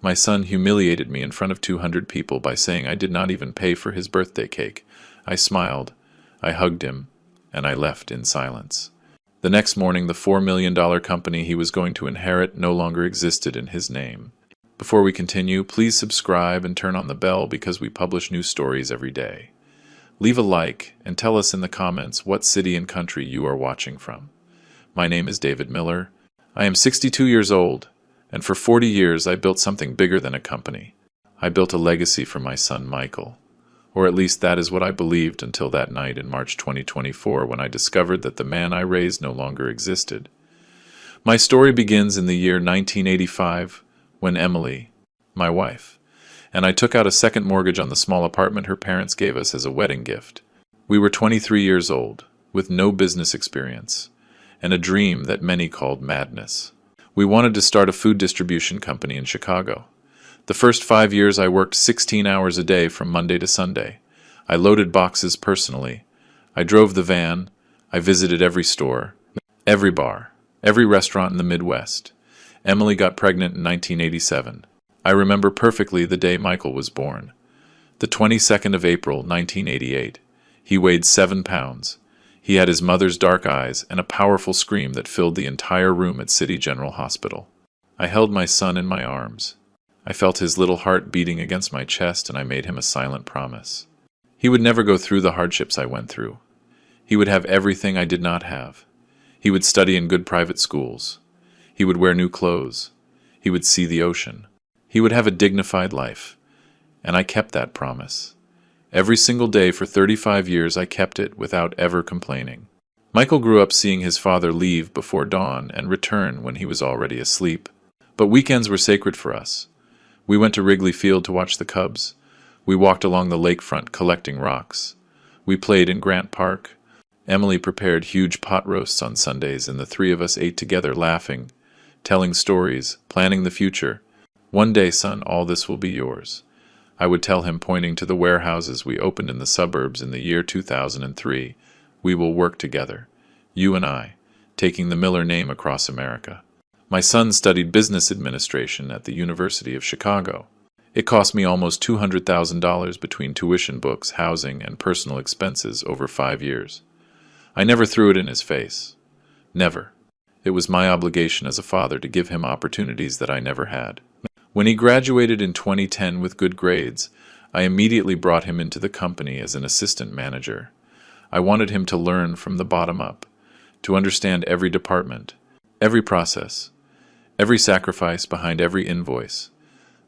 My son humiliated me in front of 200 people by saying I did not even pay for his birthday cake. I smiled, I hugged him, and I left in silence. The next morning, the $4 million company he was going to inherit no longer existed in his name. Before we continue, please subscribe and turn on the bell because we publish new stories every day. Leave a like and tell us in the comments what city and country you are watching from. My name is David Miller. I am 62 years old, and for 40 years I built something bigger than a company. I built a legacy for my son Michael. Or at least that is what I believed until that night in March 2024 when I discovered that the man I raised no longer existed. My story begins in the year 1985 when Emily, my wife, and I took out a second mortgage on the small apartment her parents gave us as a wedding gift. We were 23 years old, with no business experience, and a dream that many called madness. We wanted to start a food distribution company in Chicago. The first 5 years I worked 16 hours a day from Monday to Sunday. I loaded boxes personally. I drove the van. I visited every store, every bar, every restaurant in the Midwest. Emily got pregnant in 1987. I remember perfectly the day Michael was born. The 22nd of April, 1988. He weighed 7 pounds. He had his mother's dark eyes and a powerful scream that filled the entire room at City General Hospital. I held my son in my arms. I felt his little heart beating against my chest, and I made him a silent promise. He would never go through the hardships I went through. He would have everything I did not have. He would study in good private schools. He would wear new clothes. He would see the ocean. He would have a dignified life. And I kept that promise. Every single day for 35 years I kept it without ever complaining. Michael grew up seeing his father leave before dawn and return when he was already asleep. But weekends were sacred for us. We went to Wrigley Field to watch the Cubs. We walked along the lakefront collecting rocks. We played in Grant Park. Emily prepared huge pot roasts on Sundays, and the three of us ate together, laughing, telling stories, planning the future. One day, son, all this will be yours, I would tell him, pointing to the warehouses we opened in the suburbs in the year 2003. We will work together, you and I, taking the Miller name across America. My son studied business administration at the University of Chicago. It cost me almost $200,000 between tuition, books, housing, and personal expenses over 5 years. I never threw it in his face. Never. It was my obligation as a father to give him opportunities that I never had. When he graduated in 2010 with good grades, I immediately brought him into the company as an assistant manager. I wanted him to learn from the bottom up, to understand every department, every process, every sacrifice behind every invoice.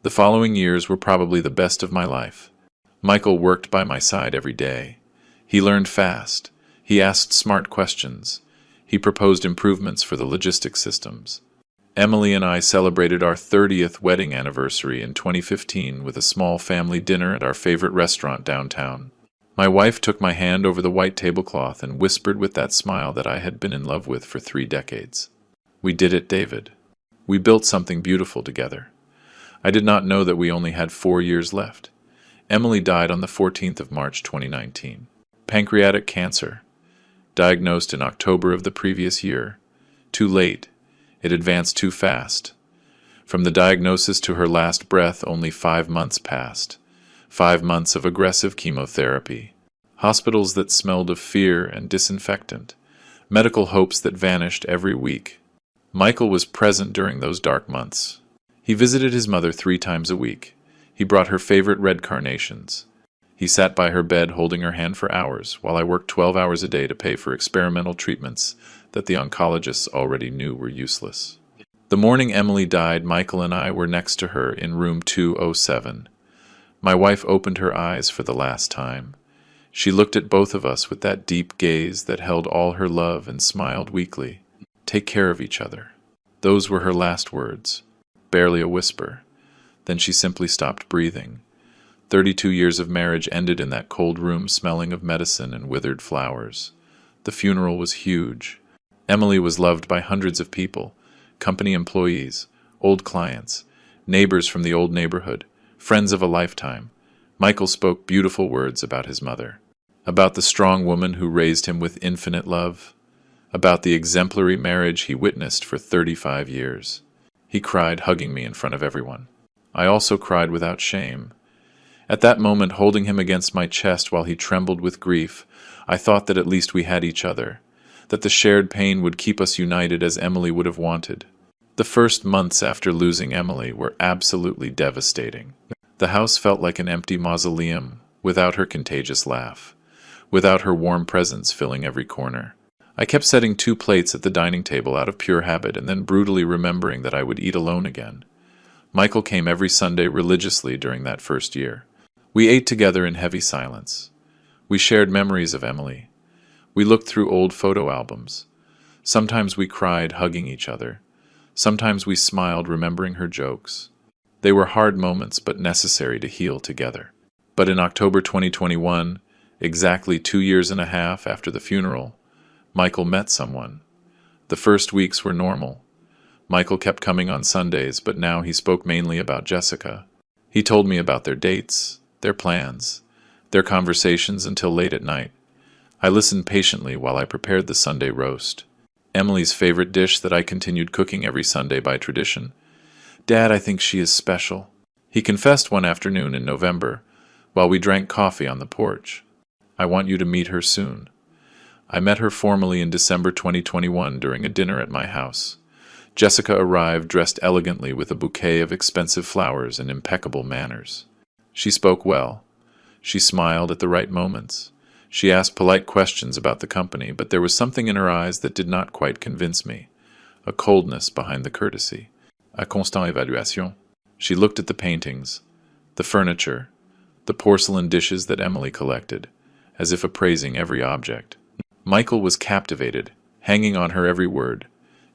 The following years were probably the best of my life. Michael worked by my side every day. He learned fast. He asked smart questions. He proposed improvements for the logistics systems. Emily and I celebrated our 30th wedding anniversary in 2015 with a small family dinner at our favorite restaurant downtown. My wife took my hand over the white tablecloth and whispered with that smile that I had been in love with for 3 decades. We did it, David. We built something beautiful together. I did not know that we only had 4 years left. Emily died on the 14th of March 2019. Pancreatic cancer. Diagnosed in October of the previous year. Too late. It advanced too fast. From the diagnosis to her last breath, only 5 months passed. 5 months of aggressive chemotherapy. Hospitals that smelled of fear and disinfectant. Medical hopes that vanished every week. Michael was present during those dark months. He visited his mother 3 times a week. He brought her favorite red carnations. He sat by her bed holding her hand for hours, while I worked 12 hours a day to pay for experimental treatments that the oncologists already knew were useless. The morning Emily died, Michael and I were next to her in room 207. My wife opened her eyes for the last time. She looked at both of us with that deep gaze that held all her love and smiled weakly. Take care of each other. Those were her last words, barely a whisper. Then she simply stopped breathing. 32 years of marriage ended in that cold room smelling of medicine and withered flowers. The funeral was huge. Emily was loved by hundreds of people, company employees, old clients, neighbors from the old neighborhood, friends of a lifetime. Michael spoke beautiful words about his mother, about the strong woman who raised him with infinite love, about the exemplary marriage he witnessed for 35 years. He cried, hugging me in front of everyone. I also cried without shame. At that moment, holding him against my chest while he trembled with grief, I thought that at least we had each other, that the shared pain would keep us united as Emily would have wanted. The first months after losing Emily were absolutely devastating. The house felt like an empty mausoleum, without her contagious laugh, without her warm presence filling every corner. I kept setting 2 plates at the dining table out of pure habit and then brutally remembering that I would eat alone again. Michael came every Sunday religiously during that first year. We ate together in heavy silence. We shared memories of Emily. We looked through old photo albums. Sometimes we cried, hugging each other. Sometimes we smiled, remembering her jokes. They were hard moments, but necessary to heal together. But in October 2021, exactly 2.5 years after the funeral, Michael met someone. The first weeks were normal. Michael kept coming on Sundays, but now he spoke mainly about Jessica. He told me about their dates, their plans, their conversations until late at night. I listened patiently while I prepared the Sunday roast, Emily's favorite dish that I continued cooking every Sunday by tradition. "Dad, I think she is special," he confessed one afternoon in November, while we drank coffee on the porch. "I want you to meet her soon." I met her formally in December 2021 during a dinner at my house. Jessica arrived dressed elegantly with a bouquet of expensive flowers and impeccable manners. She spoke well. She smiled at the right moments. She asked polite questions about the company, but there was something in her eyes that did not quite convince me. A coldness behind the courtesy. A constant évaluation. She looked at the paintings, the furniture, the porcelain dishes that Emily collected, as if appraising every object. Michael was captivated, hanging on her every word,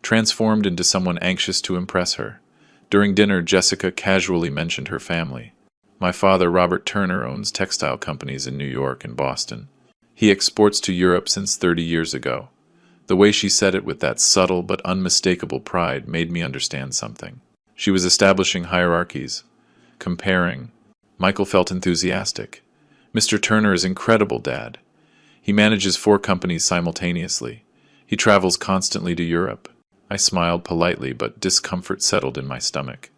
transformed into someone anxious to impress her. During dinner, Jessica casually mentioned her family. "My father, Robert Turner, owns textile companies in New York and Boston. He exports to Europe since 30 years ago." The way she said it with that subtle but unmistakable pride made me understand something. She was establishing hierarchies, comparing. Michael felt enthusiastic. "Mr. Turner is incredible, Dad. He manages 4 companies simultaneously. He travels constantly to Europe." I smiled politely, but discomfort settled in my stomach.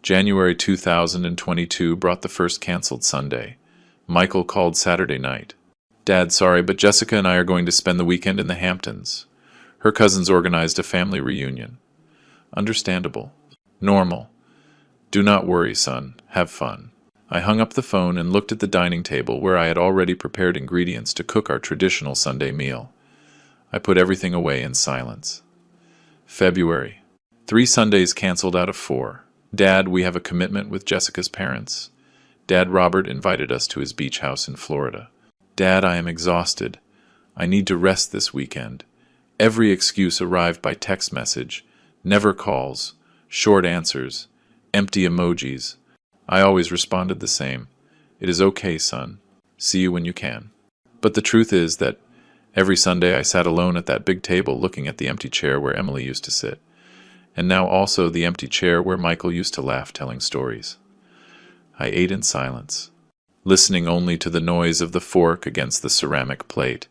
January 2022 brought the first canceled Sunday. Michael called Saturday night. "Dad, sorry, but Jessica and I are going to spend the weekend in the Hamptons. Her cousins organized a family reunion." Understandable. Normal. "Do not worry, son. Have fun." I hung up the phone and looked at the dining table where I had already prepared ingredients to cook our traditional Sunday meal. I put everything away in silence. February. 3 Sundays canceled out of 4. "Dad, we have a commitment with Jessica's parents. Dad Robert invited us to his beach house in Florida." "Dad, I am exhausted. I need to rest this weekend." Every excuse arrived by text message. Never calls. Short answers. Empty emojis. I always responded the same. "It is okay, son. See you when you can." But the truth is that every Sunday I sat alone at that big table looking at the empty chair where Emily used to sit, and now also the empty chair where Michael used to laugh telling stories. I ate in silence, listening only to the noise of the fork against the ceramic plate.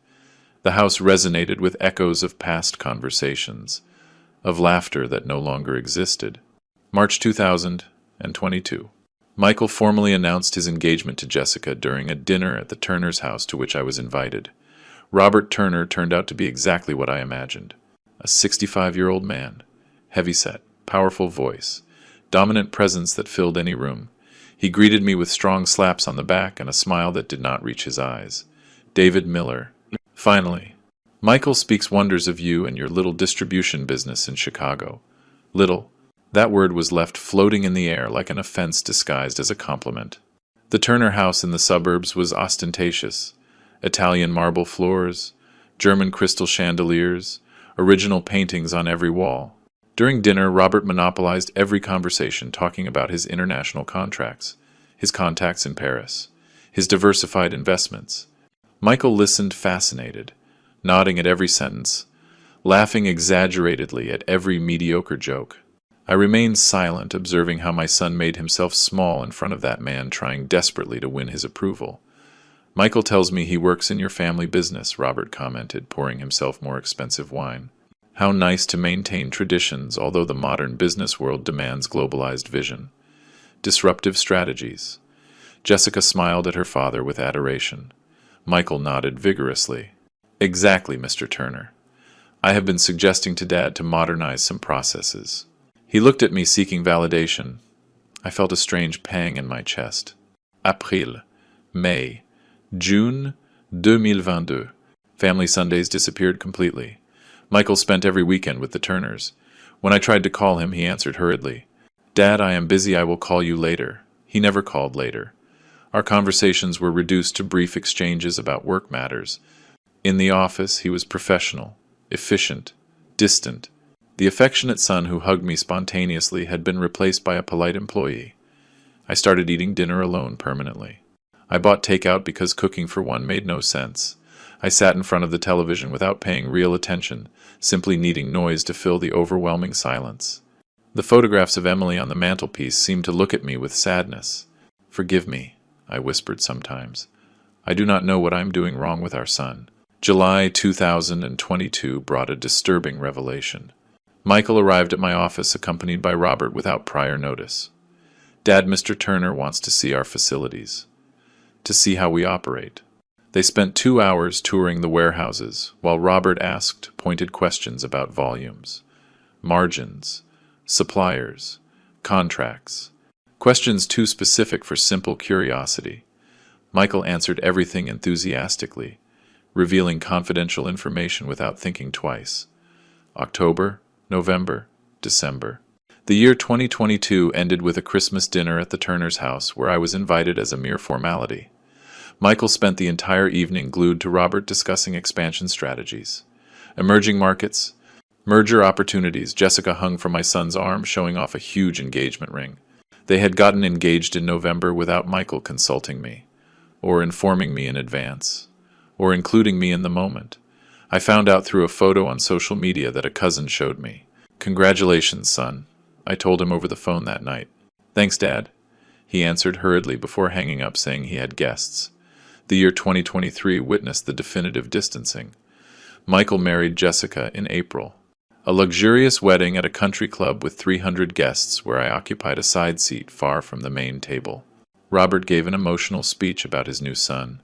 The house resonated with echoes of past conversations, of laughter that no longer existed. March 2022. Michael formally announced his engagement to Jessica during a dinner at the Turner's house to which I was invited. Robert Turner turned out to be exactly what I imagined. A 65-year-old man, heavy-set, powerful voice, dominant presence that filled any room. He greeted me with strong slaps on the back and a smile that did not reach his eyes. "David Miller." Finally. "Michael speaks wonders of you and your little distribution business in Chicago." Little. That word was left floating in the air like an offense disguised as a compliment. The Turner house in the suburbs was ostentatious. Italian marble floors, German crystal chandeliers, original paintings on every wall. During dinner, Robert monopolized every conversation, talking about his international contracts, his contacts in Paris, his diversified investments. Michael listened fascinated, nodding at every sentence, laughing exaggeratedly at every mediocre joke. I remained silent, observing how my son made himself small in front of that man trying desperately to win his approval. "Michael tells me he works in your family business," Robert commented, pouring himself more expensive wine. "How nice to maintain traditions, although the modern business world demands globalized vision." Disruptive strategies. Jessica smiled at her father with adoration. Michael nodded vigorously. Exactly, Mr. Turner. I have been suggesting to Dad to modernize some processes. He looked at me seeking validation. I felt a strange pang in my chest. April, May, June 2022. Family Sundays disappeared completely. Michael spent every weekend with the Turners. When I tried to call him, he answered hurriedly. Dad, I am busy, I will call you later. He never called later. Our conversations were reduced to brief exchanges about work matters. In the office, he was professional, efficient, distant. The affectionate son who hugged me spontaneously had been replaced by a polite employee. I started eating dinner alone permanently. I bought takeout because cooking for one made no sense. I sat in front of the television without paying real attention, simply needing noise to fill the overwhelming silence. The photographs of Emily on the mantelpiece seemed to look at me with sadness. Forgive me, I whispered sometimes. I do not know what I am doing wrong with our son. July 2022 brought a disturbing revelation. Michael arrived at my office accompanied by Robert without prior notice. Dad, Mr. Turner wants to see our facilities, to see how we operate. They spent 2 hours touring the warehouses, while Robert asked pointed questions about volumes, margins, suppliers, contracts, questions too specific for simple curiosity. Michael answered everything enthusiastically, revealing confidential information without thinking twice. October, November, December. The year 2022 ended with a Christmas dinner at the Turner's house where I was invited as a mere formality. Michael spent the entire evening glued to Robert discussing expansion strategies. Emerging markets, merger opportunities. Jessica hung from my son's arm, showing off a huge engagement ring. They had gotten engaged in November without Michael consulting me, or informing me in advance, or including me in the moment. I found out through a photo on social media that a cousin showed me. Congratulations, son, I told him over the phone that night. Thanks, Dad, he answered hurriedly before hanging up, saying he had guests. The year 2023 witnessed the definitive distancing. Michael married Jessica in April. A luxurious wedding at a country club with 300 guests where I occupied a side seat far from the main table. Robert gave an emotional speech about his new son,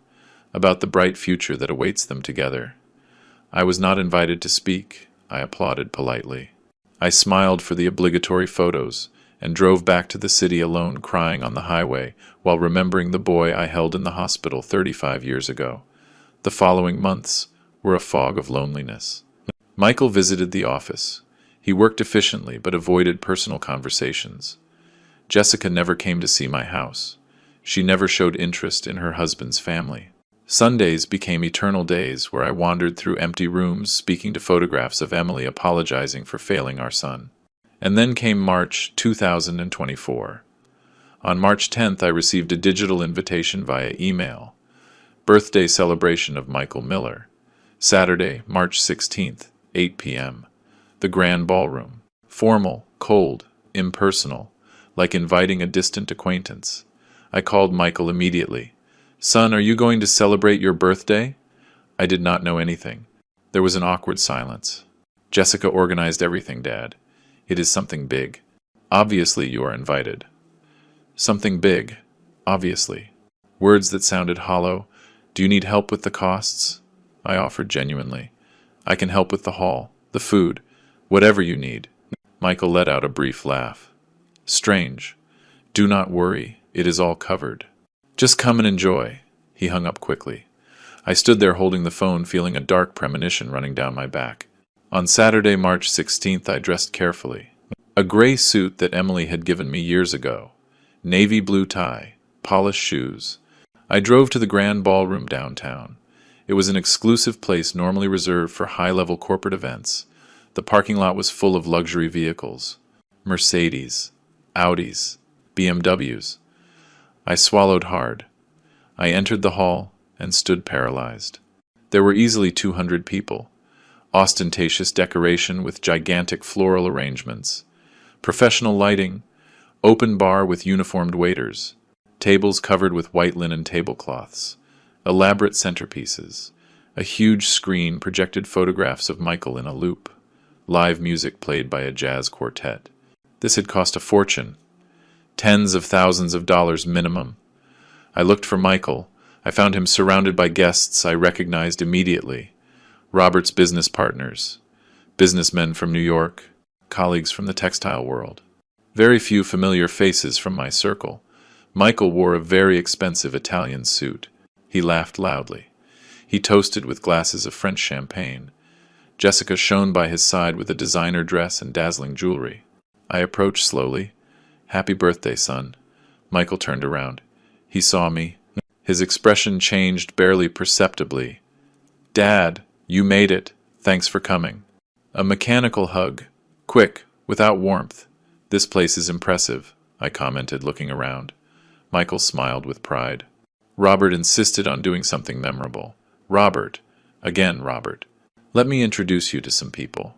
about the bright future that awaits them together. I was not invited to speak. I applauded politely. I smiled for the obligatory photos and drove back to the city alone, crying on the highway while remembering the boy I held in the hospital 35 years ago. The following months were a fog of loneliness. Michael visited the office. He worked efficiently but avoided personal conversations. Jessica never came to see my house. She never showed interest in her husband's family. Sundays became eternal days where I wandered through empty rooms speaking to photographs of Emily apologizing for failing our son. And then came March 2024. On March 10th, I received a digital invitation via email. Birthday celebration of Michael Miller. Saturday, March 16th, 8 p.m. The Grand Ballroom. Formal, cold, impersonal, like inviting a distant acquaintance. I called Michael immediately. Son, are you going to celebrate your birthday? I did not know anything. There was an awkward silence. Jessica organized everything, Dad. It is something big. Obviously you are invited. Something big. Obviously. Words that sounded hollow. Do you need help with the costs? I offered genuinely. I can help with the hall, the food, whatever you need. Michael let out a brief laugh. Strange. Do not worry. It is all covered. Just come and enjoy. He hung up quickly. I stood there holding the phone, feeling a dark premonition running down my back. On Saturday, March 16th, I dressed carefully. A gray suit that Emily had given me years ago. Navy blue tie. Polished shoes. I drove to the Grand Ballroom downtown. It was an exclusive place normally reserved for high-level corporate events. The parking lot was full of luxury vehicles. Mercedes, Audis, BMWs. I swallowed hard. I entered the hall and stood paralyzed. There were easily 200 people. Ostentatious decoration with gigantic floral arrangements. Professional lighting. Open bar with uniformed waiters. Tables covered with white linen tablecloths. Elaborate centerpieces. A huge screen projected photographs of Michael in a loop. Live music played by a jazz quartet. This had cost a fortune. Tens of thousands of dollars minimum. I looked for Michael. I found him surrounded by guests I recognized immediately. Robert's business partners, businessmen from New York, colleagues from the textile world. Very few familiar faces from my circle. Michael wore a very expensive Italian suit. He laughed loudly. He toasted with glasses of French champagne. Jessica shone by his side with a designer dress and dazzling jewelry. I approached slowly. "Happy birthday, son." Michael turned around. He saw me. His expression changed barely perceptibly. "Dad, you made it. Thanks for coming." A mechanical hug. Quick, without warmth. "This place is impressive," I commented, looking around. Michael smiled with pride. Robert insisted on doing something memorable. "Robert. Again, Robert. Let me introduce you to some people,"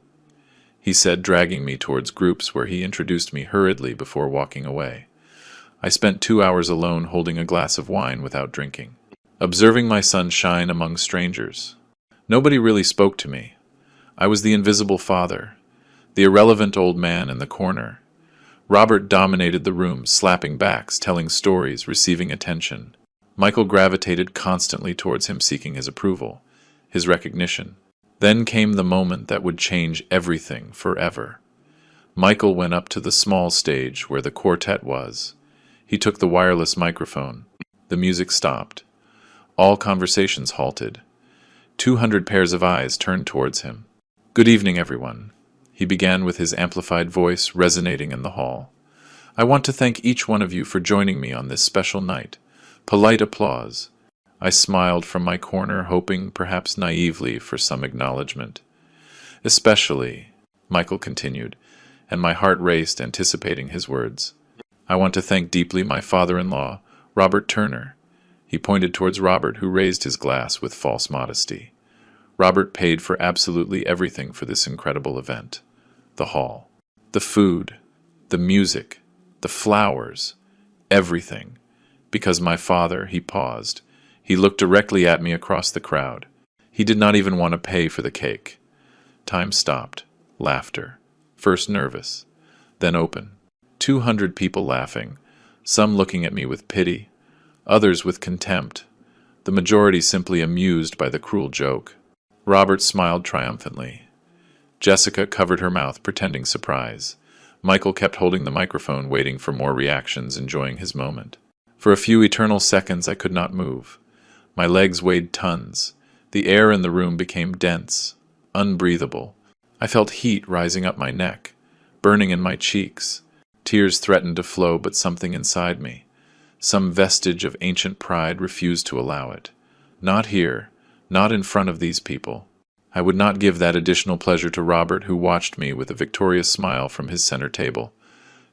he said, dragging me towards groups where he introduced me hurriedly before walking away. I spent 2 hours alone holding a glass of wine without drinking, observing my son shine among strangers. Nobody really spoke to me. I was the invisible father, the irrelevant old man in the corner. Robert dominated the room, slapping backs, telling stories, receiving attention. Michael gravitated constantly towards him, seeking his approval, his recognition. Then came the moment that would change everything forever. Michael went up to the small stage where the quartet was. He took the wireless microphone. The music stopped. All conversations halted. 200 pairs of eyes turned towards him. "Good evening, everyone," he began with his amplified voice resonating in the hall. "I want to thank each one of you for joining me on this special night." Polite applause. I smiled from my corner, hoping, perhaps naively, for some acknowledgement. "Especially," Michael continued, and my heart raced, anticipating his words. "I want to thank deeply my father-in-law, Robert Turner." He pointed towards Robert, who raised his glass with false modesty. Robert paid for absolutely everything for this incredible event. The hall, the food, the music, the flowers, everything. Because my father, he paused. He looked directly at me across the crowd. He did not even want to pay for the cake. Time stopped. Laughter. First nervous, then open. 200 people laughing, some looking at me with pity, others with contempt, the majority simply amused by the cruel joke. Robert smiled triumphantly. Jessica covered her mouth, pretending surprise. Michael kept holding the microphone, waiting for more reactions, enjoying his moment. For a few eternal seconds I could not move. My legs weighed tons. The air in the room became dense, unbreathable. I felt heat rising up my neck, burning in my cheeks. Tears threatened to flow, but something inside me, some vestige of ancient pride, refused to allow it. Not here, not in front of these people. I would not give that additional pleasure to Robert, who watched me with a victorious smile from his center table.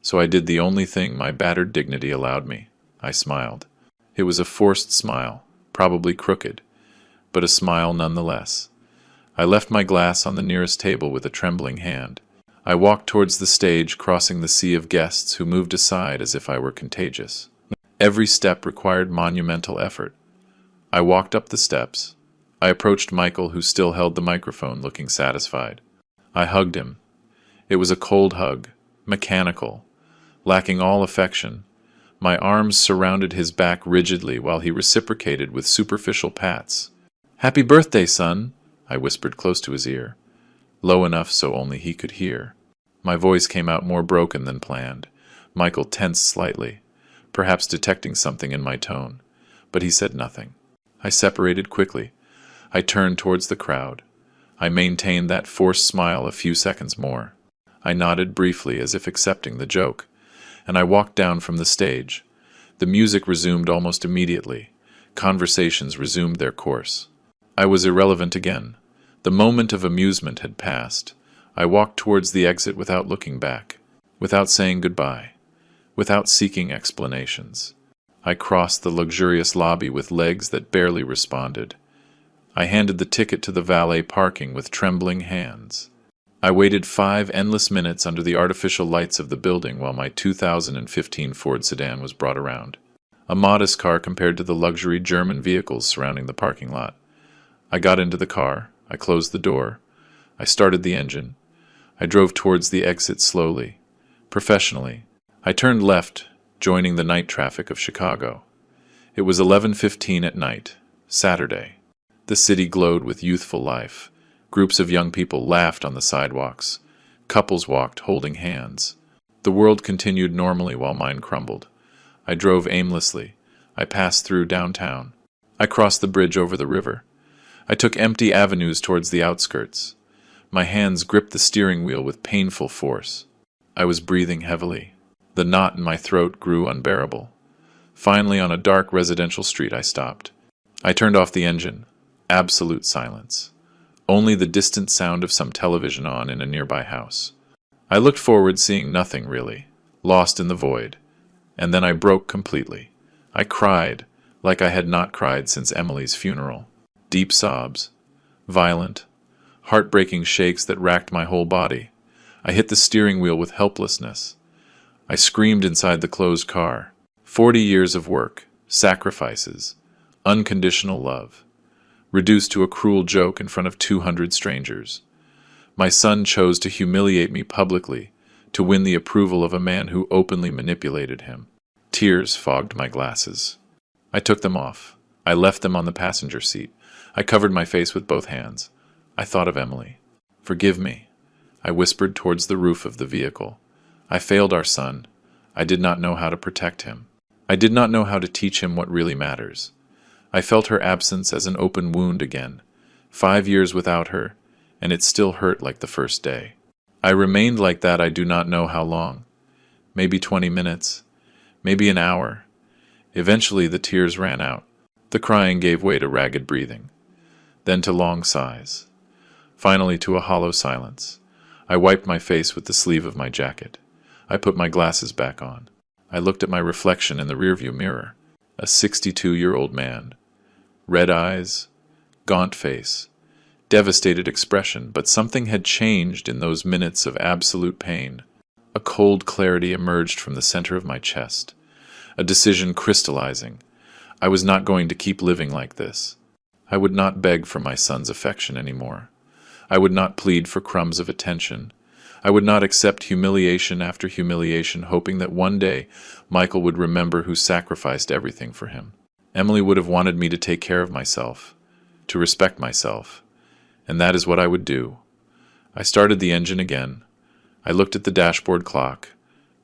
So I did the only thing my battered dignity allowed me. I smiled. It was a forced smile, probably crooked, but a smile nonetheless. I left my glass on the nearest table with a trembling hand. I walked towards the stage, crossing the sea of guests who moved aside as if I were contagious. Every step required monumental effort. I walked up the steps. I approached Michael, who still held the microphone, looking satisfied. I hugged him. It was a cold hug, mechanical, lacking all affection. My arms surrounded his back rigidly while he reciprocated with superficial pats. "Happy birthday, son," I whispered close to his ear, low enough so only he could hear. My voice came out more broken than planned. Michael tensed slightly, perhaps detecting something in my tone, but he said nothing. I separated quickly. I turned towards the crowd. I maintained that forced smile a few seconds more. I nodded briefly as if accepting the joke, and I walked down from the stage. The music resumed almost immediately. Conversations resumed their course. I was irrelevant again. The moment of amusement had passed. I walked towards the exit without looking back, without saying goodbye, without seeking explanations. I crossed the luxurious lobby with legs that barely responded. I handed the ticket to the valet parking with trembling hands. I waited 5 endless minutes under the artificial lights of the building while my 2015 Ford sedan was brought around. A modest car compared to the luxury German vehicles surrounding the parking lot. I got into the car. I closed the door. I started the engine. I drove towards the exit slowly, professionally. I turned left, joining the night traffic of Chicago. It was 11:15 at night, Saturday. The city glowed with youthful life. Groups of young people laughed on the sidewalks. Couples walked holding hands. The world continued normally while mine crumbled. I drove aimlessly. I passed through downtown. I crossed the bridge over the river. I took empty avenues towards the outskirts. My hands gripped the steering wheel with painful force. I was breathing heavily. The knot in my throat grew unbearable. Finally, on a dark residential street, I stopped. I turned off the engine. Absolute silence. Only the distant sound of some television on in a nearby house. I looked forward, seeing nothing really, lost in the void. And then I broke completely. I cried, like I had not cried since Emily's funeral. Deep sobs. Violent, heartbreaking shakes that racked my whole body. I hit the steering wheel with helplessness. I screamed inside the closed car. 40 years of work, sacrifices, unconditional love, reduced to a cruel joke in front of 200 strangers. My son chose to humiliate me publicly, to win the approval of a man who openly manipulated him. Tears fogged my glasses. I took them off. I left them on the passenger seat. I covered my face with both hands. I thought of Emily. "Forgive me," I whispered towards the roof of the vehicle. "I failed our son. I did not know how to protect him. I did not know how to teach him what really matters." I felt her absence as an open wound again. 5 years without her, and it still hurt like the first day. I remained like that I do not know how long. Maybe 20 minutes. Maybe an hour. Eventually the tears ran out. The crying gave way to ragged breathing. Then to long sighs. Finally to a hollow silence. I wiped my face with the sleeve of my jacket. I put my glasses back on. I looked at my reflection in the rearview mirror. A 62-year-old man. Red eyes, gaunt face, devastated expression, but something had changed in those minutes of absolute pain. A cold clarity emerged from the center of my chest. A decision crystallizing. I was not going to keep living like this. I would not beg for my son's affection anymore. I would not plead for crumbs of attention. I would not accept humiliation after humiliation, hoping that one day Michael would remember who sacrificed everything for him. Emily would have wanted me to take care of myself, to respect myself, and that is what I would do. I started the engine again. I looked at the dashboard clock,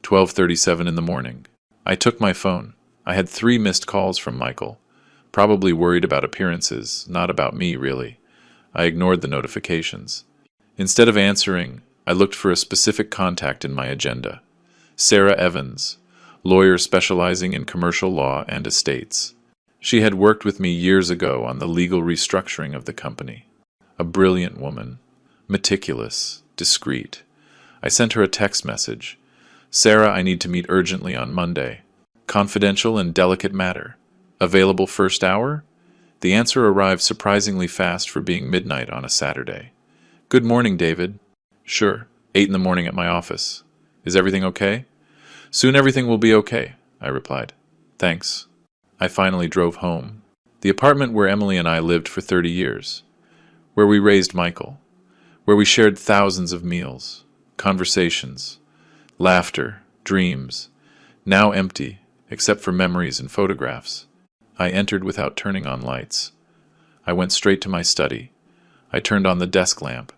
12:37 in the morning. I took my phone. I had 3 missed calls from Michael, probably worried about appearances, not about me, really. I ignored the notifications. Instead of answering, I looked for a specific contact in my agenda. Sarah Evans, lawyer specializing in commercial law and estates. She had worked with me years ago on the legal restructuring of the company. A brilliant woman, meticulous, discreet. I sent her a text message. "Sarah, I need to meet urgently on Monday. Confidential and delicate matter. Available first hour?" The answer arrived surprisingly fast for being midnight on a Saturday. "Good morning, David." "Sure, 8 in the morning at my office. Is everything okay?" "Soon everything will be okay," I replied. "Thanks." I finally drove home. The apartment where Emily and I lived for 30 years. Where we raised Michael. Where we shared thousands of meals, conversations, laughter, dreams. Now empty, except for memories and photographs. I entered without turning on lights. I went straight to my study. I turned on the desk lamp.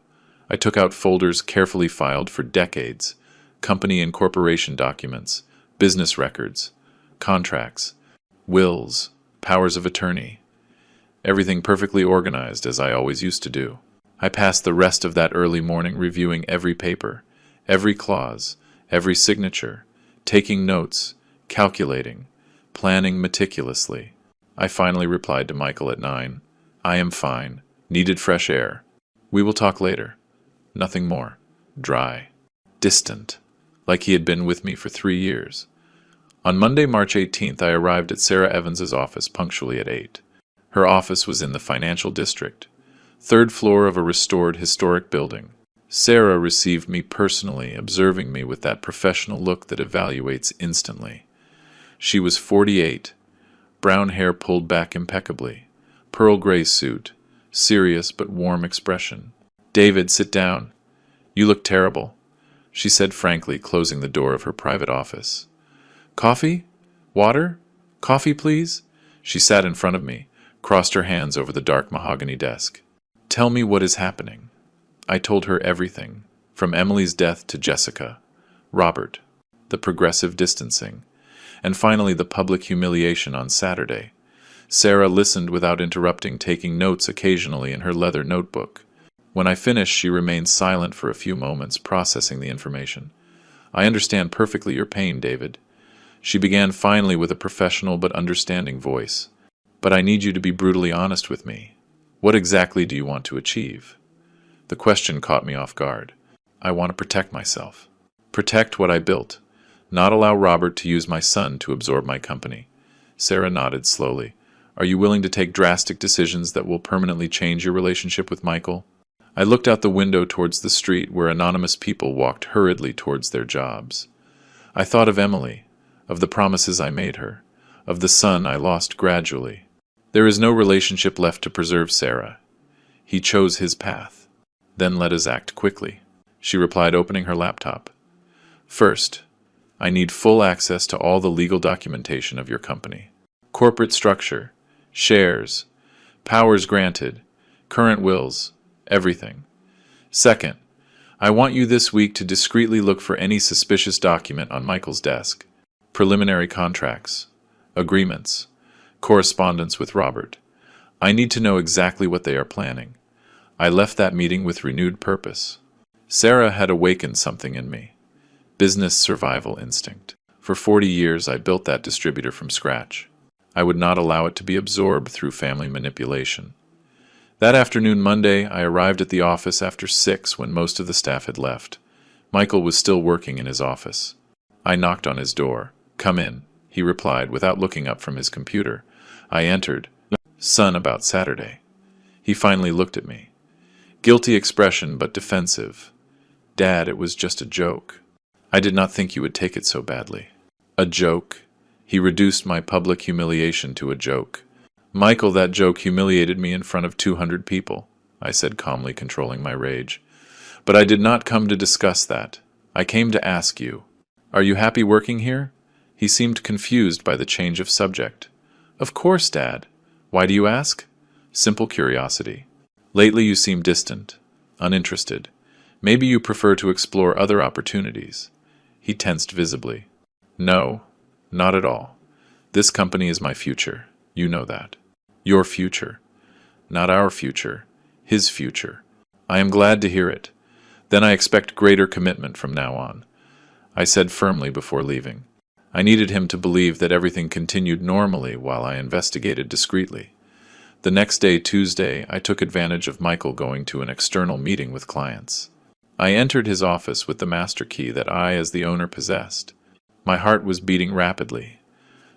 I took out folders carefully filed for decades, company and corporation documents, business records, contracts, wills, powers of attorney. Everything perfectly organized as I always used to do. I passed the rest of that early morning reviewing every paper, every clause, every signature, taking notes, calculating, planning meticulously. I finally replied to Michael at 9. "I am fine. Needed fresh air. We will talk later." Nothing more. Dry. Distant. Like he had been with me for 3 years. On Monday, March 18th, I arrived at Sarah Evans's office punctually at 8. Her office was in the financial district, 3rd floor of a restored historic building. Sarah received me personally, observing me with that professional look that evaluates instantly. She was 48, brown hair pulled back impeccably, pearl gray suit, serious but warm expression. "David, sit down. You look terrible," she said frankly, closing the door of her private office. "Coffee?" Water? Coffee, please? She sat in front of me, crossed her hands over the dark mahogany desk. Tell me what is happening. I told her everything, from Emily's death to Jessica, Robert, the progressive distancing, and finally the public humiliation on Saturday. Sarah listened without interrupting, taking notes occasionally in her leather notebook. When I finished, she remained silent for a few moments, processing the information. I understand perfectly your pain, David. She began finally with a professional but understanding voice. But I need you to be brutally honest with me. What exactly do you want to achieve? The question caught me off guard. I want to protect myself. Protect what I built. Not allow Robert to use my son to absorb my company. Sarah nodded slowly. Are you willing to take drastic decisions that will permanently change your relationship with Michael? I looked out the window towards the street where anonymous people walked hurriedly towards their jobs. I thought of Emily, of the promises I made her, of the son I lost gradually. There is no relationship left to preserve, Sarah. He chose his path. Then let us act quickly, she replied, opening her laptop. First, I need full access to all the legal documentation of your company. Corporate structure, shares, powers granted, current wills, everything. Second, I want you this week to discreetly look for any suspicious document on Michael's desk. Preliminary contracts, agreements, correspondence with Robert. I need to know exactly what they are planning. I left that meeting with renewed purpose. Sarah had awakened something in me. Business survival instinct. For 40 years, I built that distributor from scratch. I would not allow it to be absorbed through family manipulation. That afternoon, Monday, I arrived at the office after 6 when most of the staff had left. Michael was still working in his office. I knocked on his door. Come in, he replied without looking up from his computer. I entered. Son, about Saturday. He finally looked at me. Guilty expression, but defensive. Dad, it was just a joke. I did not think you would take it so badly. A joke? He reduced my public humiliation to a joke. Michael, that joke humiliated me in front of 200 people, I said calmly, controlling my rage. But I did not come to discuss that. I came to ask you. Are you happy working here? He seemed confused by the change of subject. Of course, Dad. Why do you ask? Simple curiosity. Lately you seem distant, uninterested. Maybe you prefer to explore other opportunities. He tensed visibly. No, not at all. This company is my future. You know that. Your future. Not our future. His future. I am glad to hear it. Then I expect greater commitment from now on, I said firmly before leaving. I needed him to believe that everything continued normally while I investigated discreetly. The next day, Tuesday, I took advantage of Michael going to an external meeting with clients. I entered his office with the master key that I, as the owner, possessed. My heart was beating rapidly.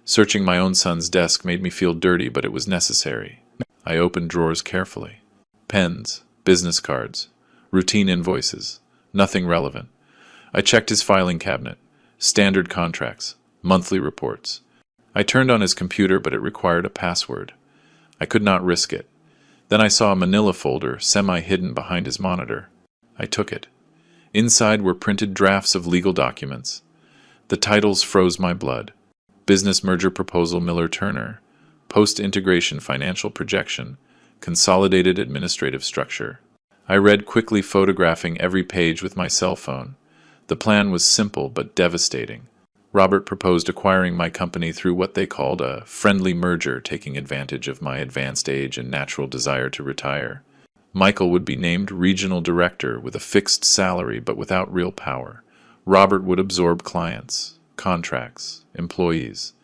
Searching my own son's desk made me feel dirty, but it was necessary. I opened drawers carefully. Pens, business cards, routine invoices, nothing relevant. I checked his filing cabinet, standard contracts, monthly reports. I turned on his computer, but it required a password. I could not risk it. Then I saw a manila folder semi-hidden behind his monitor. I took it. Inside were printed drafts of legal documents. The titles froze my blood. Business Merger Proposal Miller-Turner, Post-Integration Financial Projection, Consolidated Administrative Structure. I read quickly, photographing every page with my cell phone. The plan was simple but devastating. Robert proposed acquiring my company through what they called a friendly merger, taking advantage of my advanced age and natural desire to retire. Michael would be named regional director with a fixed salary but without real power. Robert would absorb clients, contracts, employees.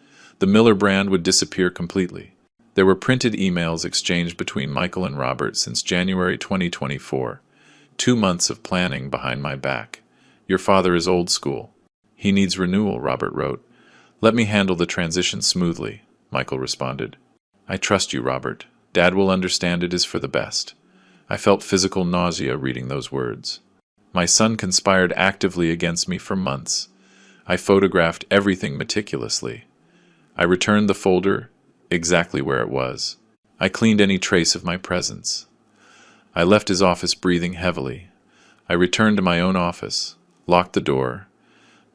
The Miller brand would disappear completely. There were printed emails exchanged between Michael and Robert since January 2024. 2 months of planning behind my back. Your father is old school. He needs renewal, Robert wrote. Let me handle the transition smoothly, Michael responded. I trust you, Robert. Dad will understand it is for the best. I felt physical nausea reading those words. My son conspired actively against me for months. I photographed everything meticulously. I returned the folder exactly where it was. I cleaned any trace of my presence. I left his office breathing heavily. I returned to my own office, locked the door,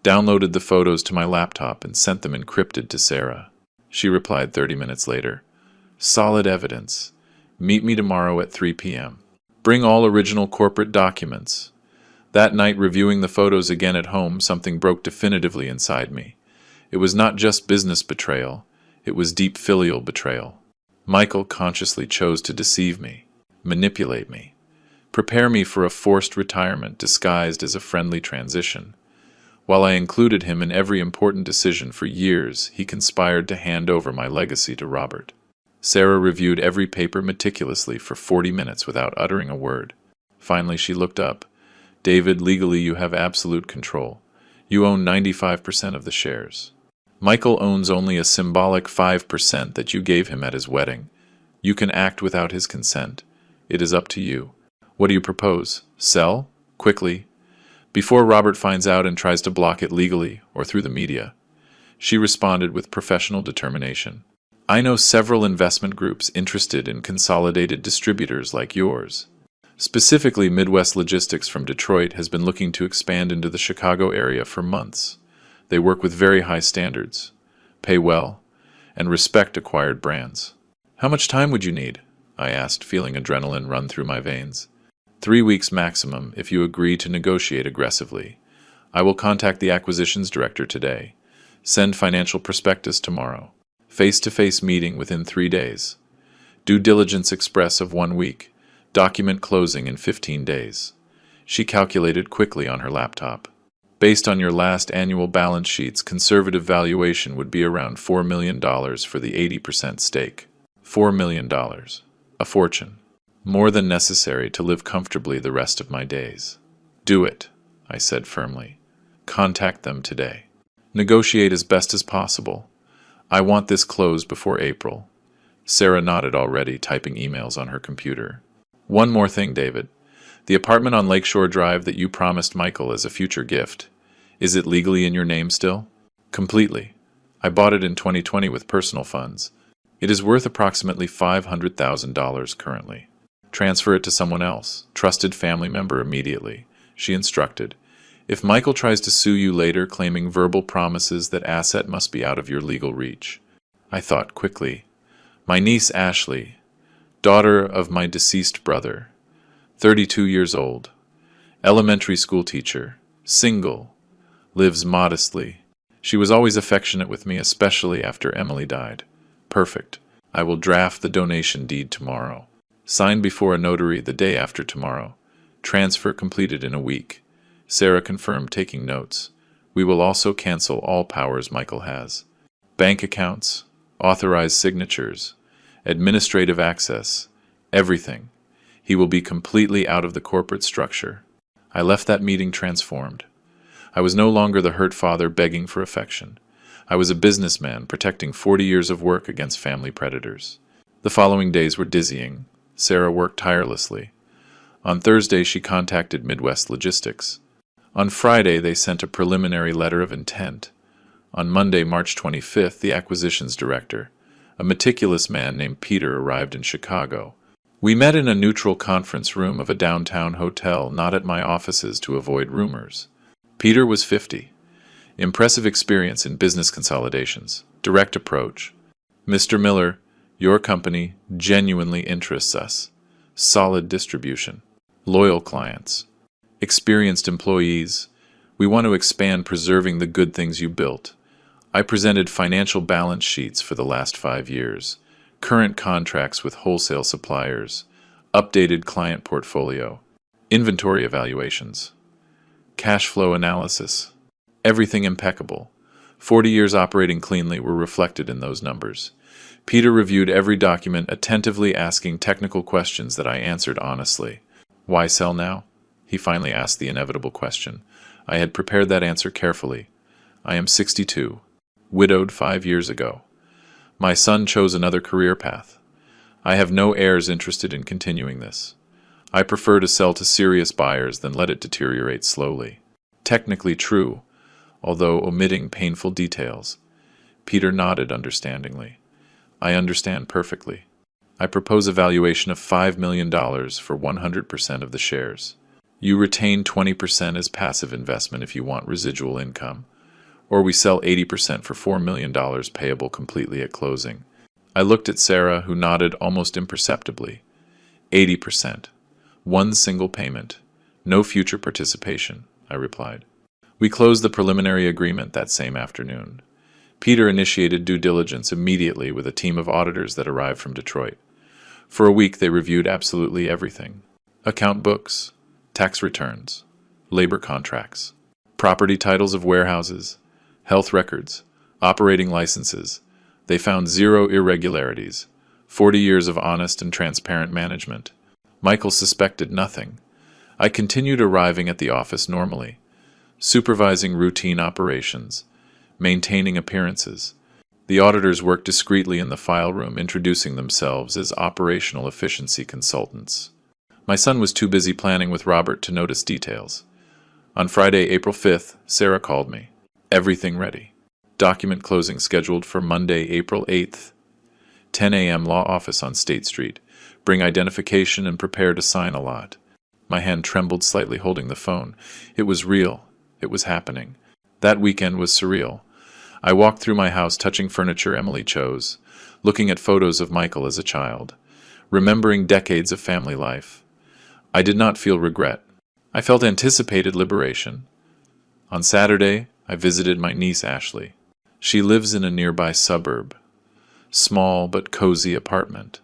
Downloaded the photos to my laptop and sent them encrypted to Sarah. She replied 30 minutes later. Solid evidence. Meet me tomorrow at 3 p.m. Bring all original corporate documents. That night, reviewing the photos again at home, something broke definitively inside me. It was not just business betrayal. It was deep filial betrayal. Michael consciously chose to deceive me, manipulate me, prepare me for a forced retirement disguised as a friendly transition. While I included him in every important decision for years, he conspired to hand over my legacy to Robert. Sarah reviewed every paper meticulously for 40 minutes without uttering a word. Finally, she looked up. David, legally you have absolute control. You own 95% of the shares. Michael owns only a symbolic 5% that you gave him at his wedding. You can act without his consent. It is up to you. What do you propose? Sell? Quickly. Before Robert finds out and tries to block it legally or through the media. She responded with professional determination. I know several investment groups interested in consolidated distributors like yours. Specifically, Midwest Logistics from Detroit has been looking to expand into the Chicago area for months. They work with very high standards, pay well, and respect acquired brands. How much time would you need? I asked, feeling adrenaline run through my veins. 3 weeks maximum if you agree to negotiate aggressively. I will contact the acquisitions director today. Send financial prospectus tomorrow. Face-to-face meeting within 3 days. Due diligence express of 1 week. Document closing in 15 days. She calculated quickly on her laptop. Based on your last annual balance sheets, conservative valuation would be around $4 million for the 80% stake. $4 million. A fortune. More than necessary to live comfortably the rest of my days. Do it, I said firmly. Contact them today. Negotiate as best as possible. I want this closed before April. Sarah nodded already, typing emails on her computer. One more thing, David. The apartment on Lakeshore Drive that you promised Michael as a future gift, is it legally in your name still? Completely. I bought it in 2020 with personal funds. It is worth approximately $500,000 currently. Transfer it to someone else, trusted family member immediately, she instructed. If Michael tries to sue you later claiming verbal promises, that asset must be out of your legal reach. I thought quickly. My niece Ashley, daughter of my deceased brother, 32 years old, elementary school teacher, single, lives modestly. She was always affectionate with me, especially after Emily died. Perfect. I will draft the donation deed tomorrow. Sign before a notary the day after tomorrow. Transfer completed in a week. Sarah confirmed, taking notes. We will also cancel all powers Michael has. Bank accounts, authorized signatures, administrative access, everything. He will be completely out of the corporate structure. I left that meeting transformed. I was no longer the hurt father begging for affection. I was a businessman protecting 40 years of work against family predators. The following days were dizzying. Sarah worked tirelessly. On Thursday, she contacted Midwest Logistics. On Friday, they sent a preliminary letter of intent. On Monday, March 25th, the acquisitions director, a meticulous man named Peter, arrived in Chicago. We met in a neutral conference room of a downtown hotel, not at my offices to avoid rumors. Peter was 50. Impressive experience in business consolidations. Direct approach. Mr. Miller, your company genuinely interests us. Solid distribution. Loyal clients. Experienced employees. We want to expand preserving the good things you built. I presented financial balance sheets for the last 5 years, current contracts with wholesale suppliers, updated client portfolio, inventory evaluations, cash flow analysis. Everything impeccable. 40 years operating cleanly were reflected in those numbers. Peter reviewed every document, attentively asking technical questions that I answered honestly. Why sell now? He finally asked the inevitable question. I had prepared that answer carefully. I am 62. Widowed 5 years ago. My son chose another career path. I have no heirs interested in continuing this. I prefer to sell to serious buyers than let it deteriorate slowly. Technically true, although omitting painful details. Peter nodded understandingly. I understand perfectly. I propose a valuation of $5 million for 100% of the shares. You retain 20% as passive investment if you want residual income. Or we sell 80% for $4 million payable completely at closing. I looked at Sarah, who nodded almost imperceptibly. 80%. One single payment. No future participation, I replied. We closed the preliminary agreement that same afternoon. Peter initiated due diligence immediately with a team of auditors that arrived from Detroit. For a week, they reviewed absolutely everything: account books, tax returns, labor contracts, property titles of warehouses, health records, operating licenses. They found 0 irregularities, 40 years of honest and transparent management. Michael suspected nothing. I continued arriving at the office normally, supervising routine operations, maintaining appearances. The auditors worked discreetly in the file room, introducing themselves as operational efficiency consultants. My son was too busy planning with Robert to notice details. On Friday, April 5th, Sarah called me. Everything ready. Document closing scheduled for Monday, April 8th. 10 a.m. Law office on State Street. Bring identification and prepare to sign a lot. My hand trembled slightly holding the phone. It was real. It was happening. That weekend was surreal. I walked through my house touching furniture Emily chose, looking at photos of Michael as a child, remembering decades of family life. I did not feel regret. I felt anticipated liberation. On Saturday, I visited my niece Ashley. She lives in a nearby suburb. Small but cozy apartment.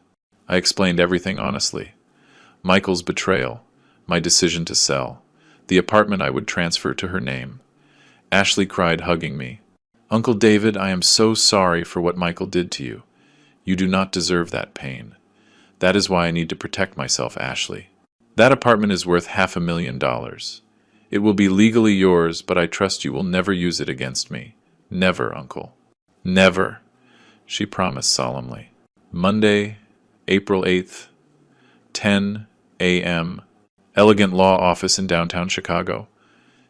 I explained everything honestly. Michael's betrayal, my decision to sell, the apartment I would transfer to her name. Ashley cried, hugging me. Uncle David, I am so sorry for what Michael did to you. You do not deserve that pain. That is why I need to protect myself, Ashley. That apartment is worth $500,000. It will be legally yours, but I trust you will never use it against me. Never, Uncle. Never, she promised solemnly. Monday, April 8th, 10 a.m. Elegant law office in downtown Chicago.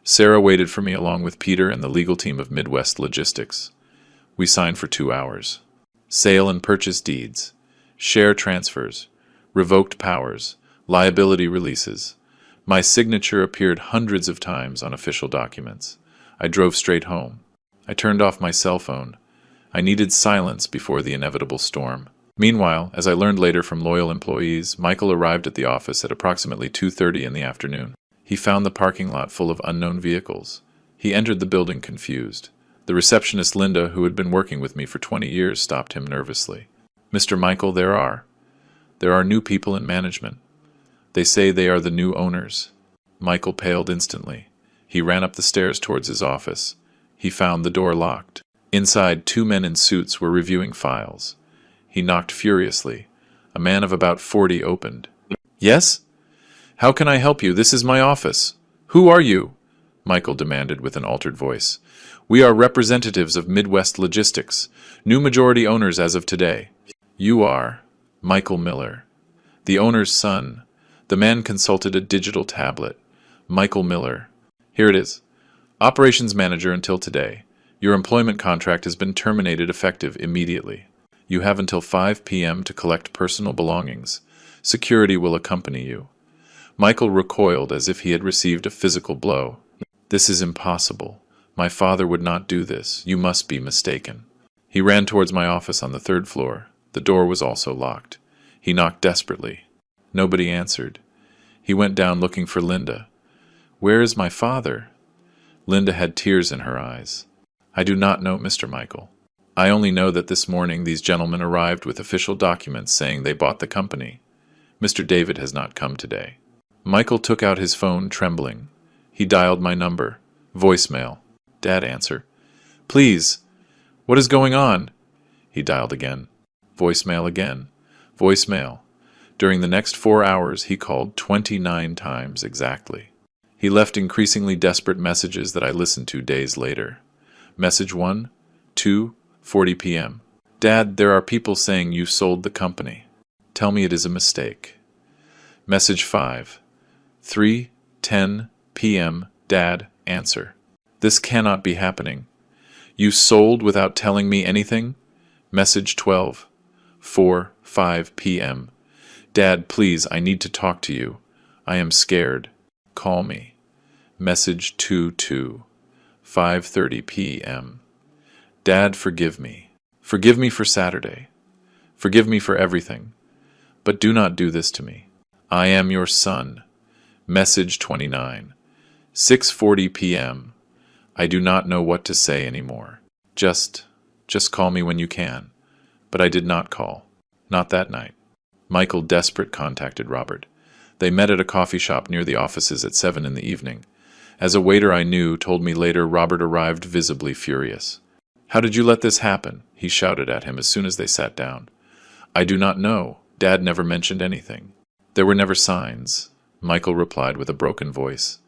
Sarah waited for me along with Peter and the legal team of Midwest Logistics. We signed for 2 hours. Sale and purchase deeds, share transfers, revoked powers, liability releases. My signature appeared hundreds of times on official documents. I drove straight home. I turned off my cell phone. I needed silence before the inevitable storm. Meanwhile, as I learned later from loyal employees, Michael arrived at the office at approximately 2:30 in the afternoon. He found the parking lot full of unknown vehicles. He entered the building confused. The receptionist Linda, who had been working with me for 20 years, stopped him nervously. Mr. Michael, there are new people in management. They say they are the new owners. Michael paled instantly. He ran up the stairs towards his office. He found the door locked. Inside, 2 men in suits were reviewing files. He knocked furiously. A man of about 40 opened. Yes? How can I help you? This is my office. Who are you? Michael demanded with an altered voice. We are representatives of Midwest Logistics, new majority owners as of today. You are Michael Miller, the owner's son. The man consulted a digital tablet. Michael Miller. Here it is. Operations manager until today. Your employment contract has been terminated effective immediately. You have until 5 p.m. to collect personal belongings. Security will accompany you. Michael recoiled as if he had received a physical blow. This is impossible. My father would not do this. You must be mistaken. He ran towards my office on the 3rd floor. The door was also locked. He knocked desperately. Nobody answered. He went down looking for Linda. Where is my father? Linda had tears in her eyes. I do not know, Mr. Michael. I only know that this morning these gentlemen arrived with official documents saying they bought the company. Mr. David has not come today. Michael took out his phone, trembling. He dialed my number. Voicemail. Dad, answer. Please. What is going on? He dialed again. Voicemail again. Voicemail. During the next 4 hours, he called 29 times exactly. He left increasingly desperate messages that I listened to days later. Message 1, 2:40 p.m. Dad, there are people saying you sold the company. Tell me it is a mistake. Message 5, 3:10 p.m. Dad, answer. This cannot be happening. You sold without telling me anything? Message 12, 4:05 p.m. Dad, please, I need to talk to you. I am scared. Call me. Message 2:2, 5:30 p.m. Dad, forgive me. Forgive me for Saturday. Forgive me for everything. But do not do this to me. I am your son. Message 29. 6:40 p.m. I do not know what to say anymore. Just call me when you can. But I did not call. Not that night. Michael, desperate, contacted Robert. They met at a coffee shop near the offices at 7 in the evening. As a waiter I knew told me later, Robert arrived visibly furious. How did you let this happen? He shouted at him as soon as they sat down. I do not know. Dad never mentioned anything. There were never signs, Michael replied with a broken voice.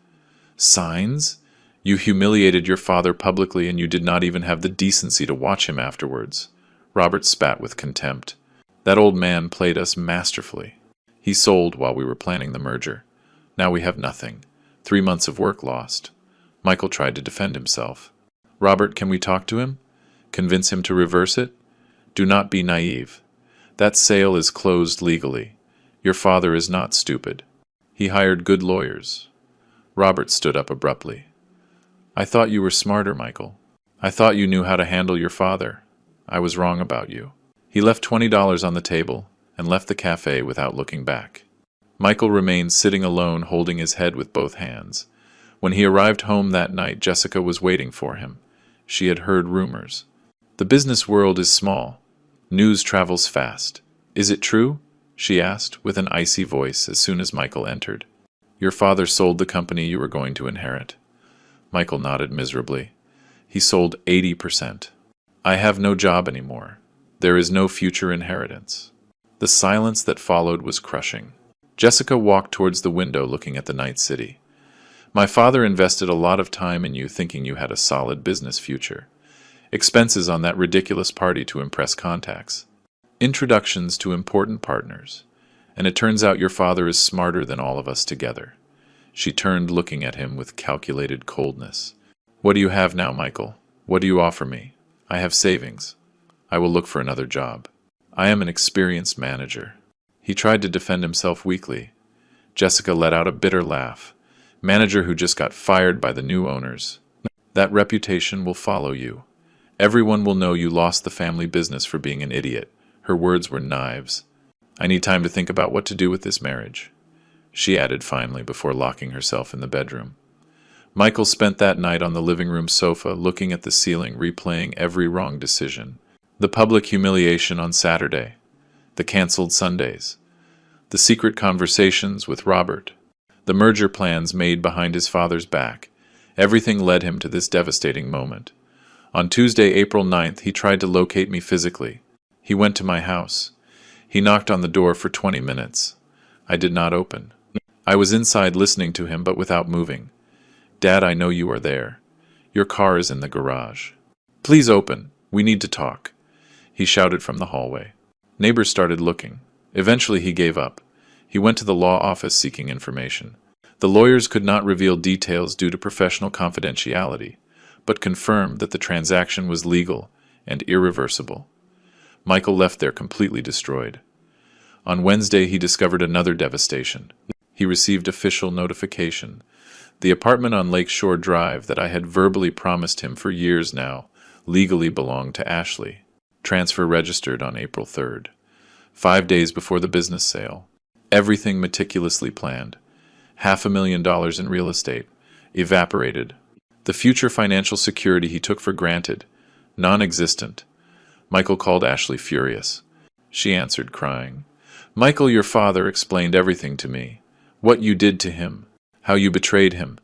Signs? You humiliated your father publicly and you did not even have the decency to watch him afterwards. Robert spat with contempt. That old man played us masterfully. He sold while we were planning the merger. Now we have nothing. 3 months of work lost. Michael tried to defend himself. Robert, can we talk to him? Convince him to reverse it? Do not be naive. That sale is closed legally. Your father is not stupid. He hired good lawyers. Robert stood up abruptly. I thought you were smarter, Michael. I thought you knew how to handle your father. I was wrong about you. He left $20 on the table and left the cafe without looking back. Michael remained sitting alone, holding his head with both hands. When he arrived home that night, Jessica was waiting for him. She had heard rumors. The business world is small. News travels fast. Is it true? She asked, with an icy voice as soon as Michael entered. Your father sold the company you were going to inherit. Michael nodded miserably. He sold 80%. I have no job anymore. There is no future inheritance. The silence that followed was crushing. Jessica walked towards the window looking at the night city. My father invested a lot of time in you thinking you had a solid business future. Expenses on that ridiculous party to impress contacts. Introductions to important partners. And it turns out your father is smarter than all of us together. She turned, looking at him with calculated coldness. What do you have now, Michael? What do you offer me? I have savings. I will look for another job. I am an experienced manager. He tried to defend himself weakly. Jessica let out a bitter laugh. Manager who just got fired by the new owners. That reputation will follow you. Everyone will know you lost the family business for being an idiot. Her words were knives. I need time to think about what to do with this marriage, she added finally before locking herself in the bedroom. Michael spent that night on the living room sofa, looking at the ceiling, replaying every wrong decision. The public humiliation on Saturday. The canceled Sundays. The secret conversations with Robert. The merger plans made behind his father's back. Everything led him to this devastating moment. On Tuesday, April 9th, he tried to locate me physically. He went to my house. He knocked on the door for 20 minutes. I did not open. I was inside listening to him, but without moving. Dad, I know you are there. Your car is in the garage. Please open. We need to talk. He shouted from the hallway. Neighbors started looking. Eventually he gave up. He went to the law office seeking information. The lawyers could not reveal details due to professional confidentiality, but confirmed that the transaction was legal and irreversible. Michael left there completely destroyed. On Wednesday, he discovered another devastation. He received official notification. The apartment on Lakeshore Drive that I had verbally promised him for years now legally belonged to Ashley. Transfer registered on April 3rd, 5 days before the business sale. Everything meticulously planned. $500,000 in real estate. Evaporated. The future financial security he took for granted. Non-existent. Michael called Ashley furious. She answered, crying. Michael, your father explained everything to me. What you did to him. How you betrayed him.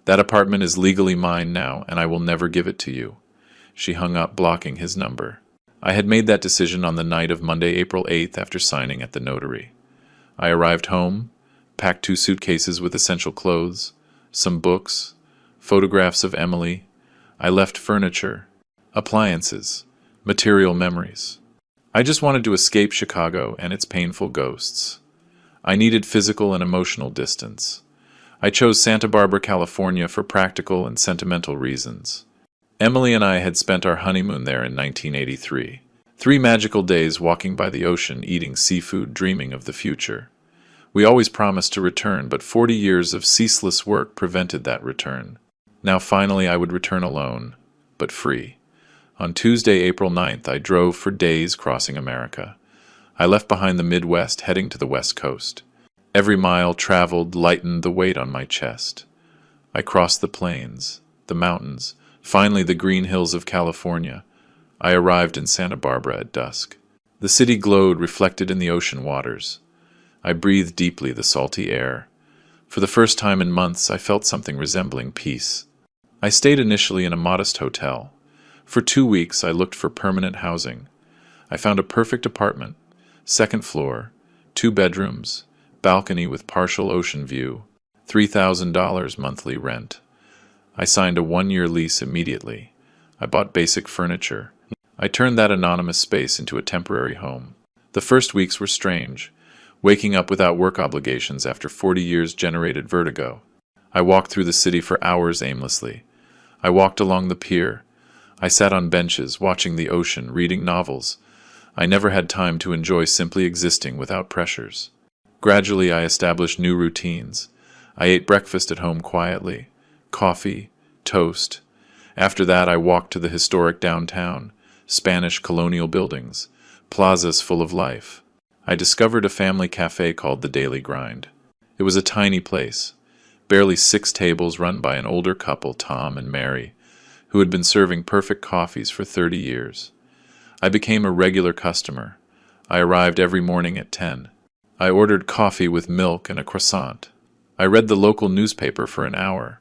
That apartment is legally mine now, and I will never give it to you. She hung up, blocking his number. I had made that decision on the night of Monday, April 8th, after signing at the notary. I arrived home, packed 2 suitcases with essential clothes, some books, photographs of Emily. I left furniture, appliances, material memories. I just wanted to escape Chicago and its painful ghosts. I needed physical and emotional distance. I chose Santa Barbara, California for practical and sentimental reasons. Emily and I had spent our honeymoon there in 1983. 3 magical days walking by the ocean, eating seafood, dreaming of the future. We always promised to return, but 40 years of ceaseless work prevented that return. Now finally I would return alone, but free. On Tuesday, April 9th, I drove for days crossing America. I left behind the Midwest, heading to the West Coast. Every mile traveled lightened the weight on my chest. I crossed the plains, the mountains, finally the green hills of California. I arrived in Santa Barbara at dusk. The city glowed, reflected in the ocean waters. I breathed deeply the salty air. For the first time in months, I felt something resembling peace. I stayed initially in a modest hotel. For 2 weeks, I looked for permanent housing. I found a perfect apartment, second floor, 2 bedrooms, balcony with partial ocean view, $3,000 monthly rent. I signed a 1-year lease immediately. I bought basic furniture. I turned that anonymous space into a temporary home. The first weeks were strange. Waking up without work obligations after 40 years generated vertigo. I walked through the city for hours aimlessly. I walked along the pier. I sat on benches, watching the ocean, reading novels. I never had time to enjoy simply existing without pressures. Gradually, I established new routines. I ate breakfast at home quietly. Coffee, toast. After that, I walked to the historic downtown, Spanish colonial buildings, plazas full of life. I discovered a family cafe called The Daily Grind. It was a tiny place, barely 6 tables run by an older couple, Tom and Mary, who had been serving perfect coffees for 30 years. I became a regular customer. I arrived every morning at 10. I ordered coffee with milk and a croissant. I read the local newspaper for an hour.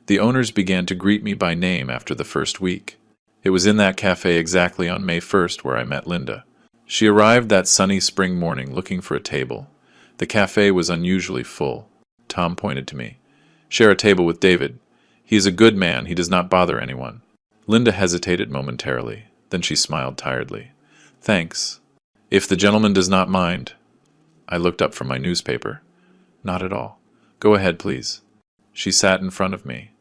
The owners began to greet me by name after the first week. It was in that cafe exactly on May 1st where I met Linda. She arrived that sunny spring morning looking for a table. The cafe was unusually full. Tom pointed to me. "Share a table with David. He is a good man. He does not bother anyone." Linda hesitated momentarily. Then she smiled tiredly. "Thanks. If the gentleman does not mind." I looked up from my newspaper. "Not at all. Go ahead, please." She sat in front of me.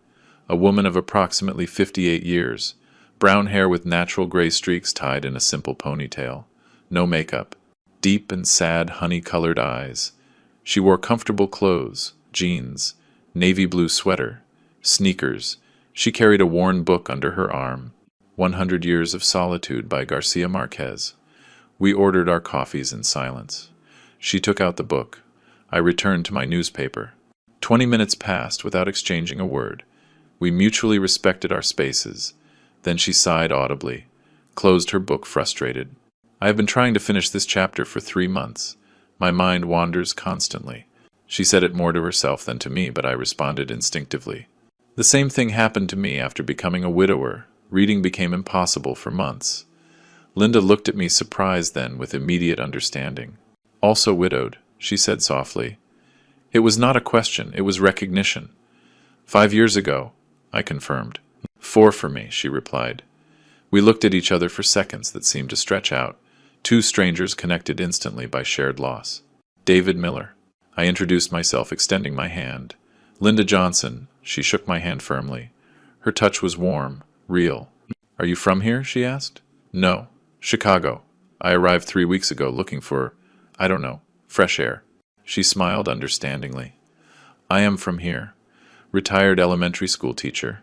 A woman of approximately 58 years, brown hair with natural gray streaks tied in a simple ponytail. No makeup. Deep and sad honey-colored eyes. She wore comfortable clothes, jeans, navy blue sweater, sneakers. She carried a worn book under her arm, 100 Years of Solitude by Garcia Marquez. We ordered our coffees in silence. She took out the book. I returned to my newspaper. 20 minutes passed without exchanging a word. We mutually respected our spaces. Then she sighed audibly, closed her book frustrated. "I have been trying to finish this chapter for 3 months. My mind wanders constantly." She said it more to herself than to me, but I responded instinctively. The same thing happened to me after becoming a widower. Reading became impossible for months. Linda looked at me surprised then, with immediate understanding. "Also widowed," she said softly. It was not a question, it was recognition. 5 years ago, I confirmed. 4 for me, she replied. We looked at each other for seconds that seemed to stretch out. 2 strangers connected instantly by shared loss. "David Miller." I introduced myself, extending my hand. "Linda Johnson." She shook my hand firmly. Her touch was warm, real. "Are you from here?" she asked. "No. Chicago. I arrived 3 weeks ago looking for, I don't know, fresh air." She smiled understandingly. "I am from here. Retired elementary school teacher.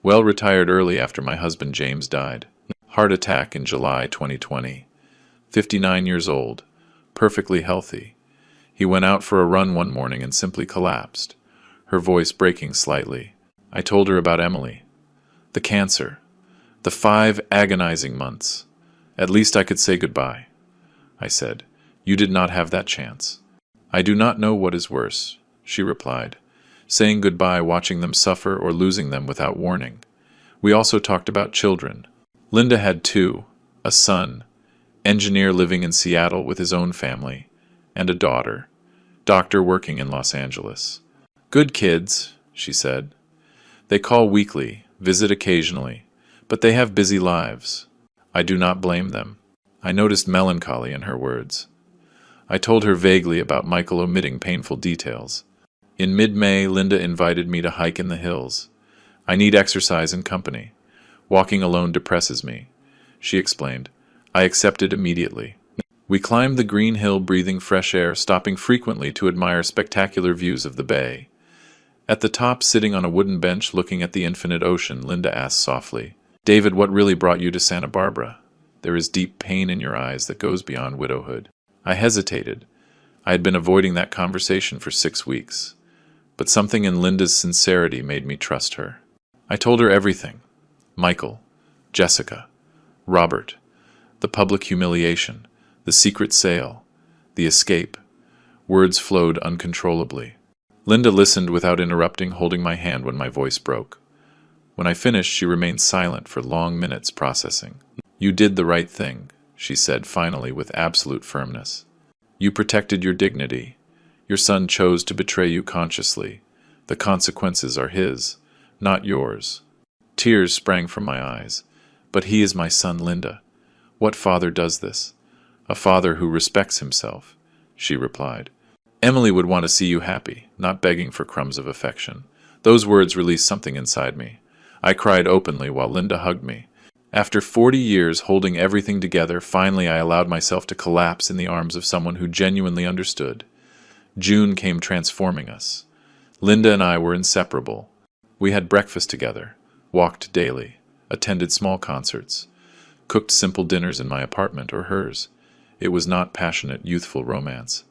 Well, retired early after my husband James died. Heart attack in July 2020. 59 years old. Perfectly healthy. He went out for a run one morning and simply collapsed." Her voice breaking slightly. I told her about Emily. The cancer. The 5 agonizing months. "At least I could say goodbye," I said. "You did not have that chance." "I do not know what is worse," she replied. Saying goodbye, watching them suffer, or losing them without warning. We also talked about children. Linda had 2, a son, engineer living in Seattle with his own family, and a daughter, doctor working in Los Angeles. "Good kids," she said. "They call weekly, visit occasionally, but they have busy lives. I do not blame them." I noticed melancholy in her words. I told her vaguely about Michael, omitting painful details. In mid-May, Linda invited me to hike in the hills. "I need exercise and company. Walking alone depresses me," she explained. I accepted immediately. We climbed the green hill, breathing fresh air, stopping frequently to admire spectacular views of the bay. At the top, sitting on a wooden bench looking at the infinite ocean, Linda asked softly, "David, what really brought you to Santa Barbara? There is deep pain in your eyes that goes beyond widowhood." I hesitated. I had been avoiding that conversation for 6 weeks, but something in Linda's sincerity made me trust her. I told her everything. Michael, Jessica, Robert, the public humiliation, the secret sale, the escape. Words flowed uncontrollably. Linda listened without interrupting, holding my hand when my voice broke. When I finished, she remained silent for long minutes, processing. "You did the right thing," she said finally with absolute firmness. "You protected your dignity. Your son chose to betray you consciously. The consequences are his, not yours." Tears sprang from my eyes. "But he is my son, Linda. What father does this? A father who respects himself," she replied. "Emily would want to see you happy, not begging for crumbs of affection." Those words released something inside me. I cried openly while Linda hugged me. After 40 years holding everything together, finally I allowed myself to collapse in the arms of someone who genuinely understood. June came transforming us. Linda and I were inseparable. We had breakfast together, walked daily, attended small concerts, cooked simple dinners in my apartment or hers. It was not passionate, youthful romance.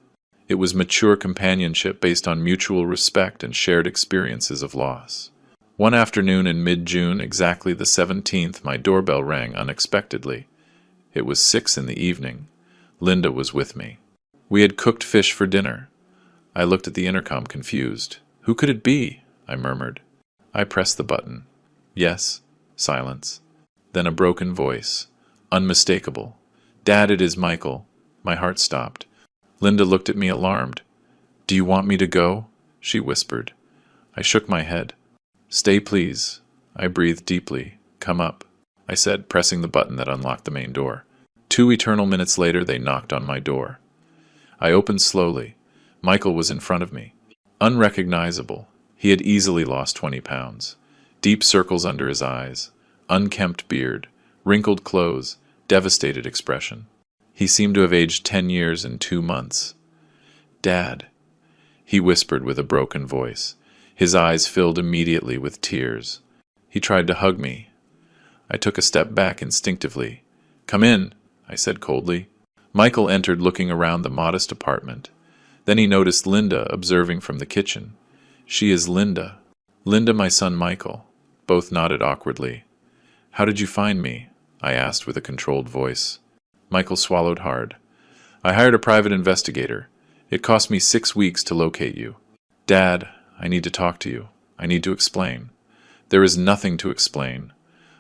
It was mature companionship based on mutual respect and shared experiences of loss. One afternoon in mid-June, exactly the 17th, my doorbell rang unexpectedly. It was 6 in the evening. Linda was with me. We had cooked fish for dinner. I looked at the intercom, confused. "Who could it be?" I murmured. I pressed the button. "Yes." Silence. Then a broken voice. Unmistakable. "Dad, it is Michael." My heart stopped. Linda looked at me alarmed. "Do you want me to go?" she whispered. I shook my head. "Stay, please." I breathed deeply. "Come up," I said, pressing the button that unlocked the main door. 2 eternal minutes later, they knocked on my door. I opened slowly. Michael was in front of me. Unrecognizable. He had easily lost 20 pounds. Deep circles under his eyes, unkempt beard, wrinkled clothes, devastated expression. He seemed to have aged 10 years in 2 months. "Dad," he whispered with a broken voice. His eyes filled immediately with tears. He tried to hug me. I took a step back instinctively. "Come in," I said coldly. Michael entered, looking around the modest apartment. Then he noticed Linda observing from the kitchen. "She is Linda." "Linda, my son Michael." Both nodded awkwardly. "How did you find me?" I asked with a controlled voice. Michael swallowed hard. "I hired a private investigator. It cost me 6 weeks to locate you." "Dad, I need to talk to you. I need to explain." "There is nothing to explain,"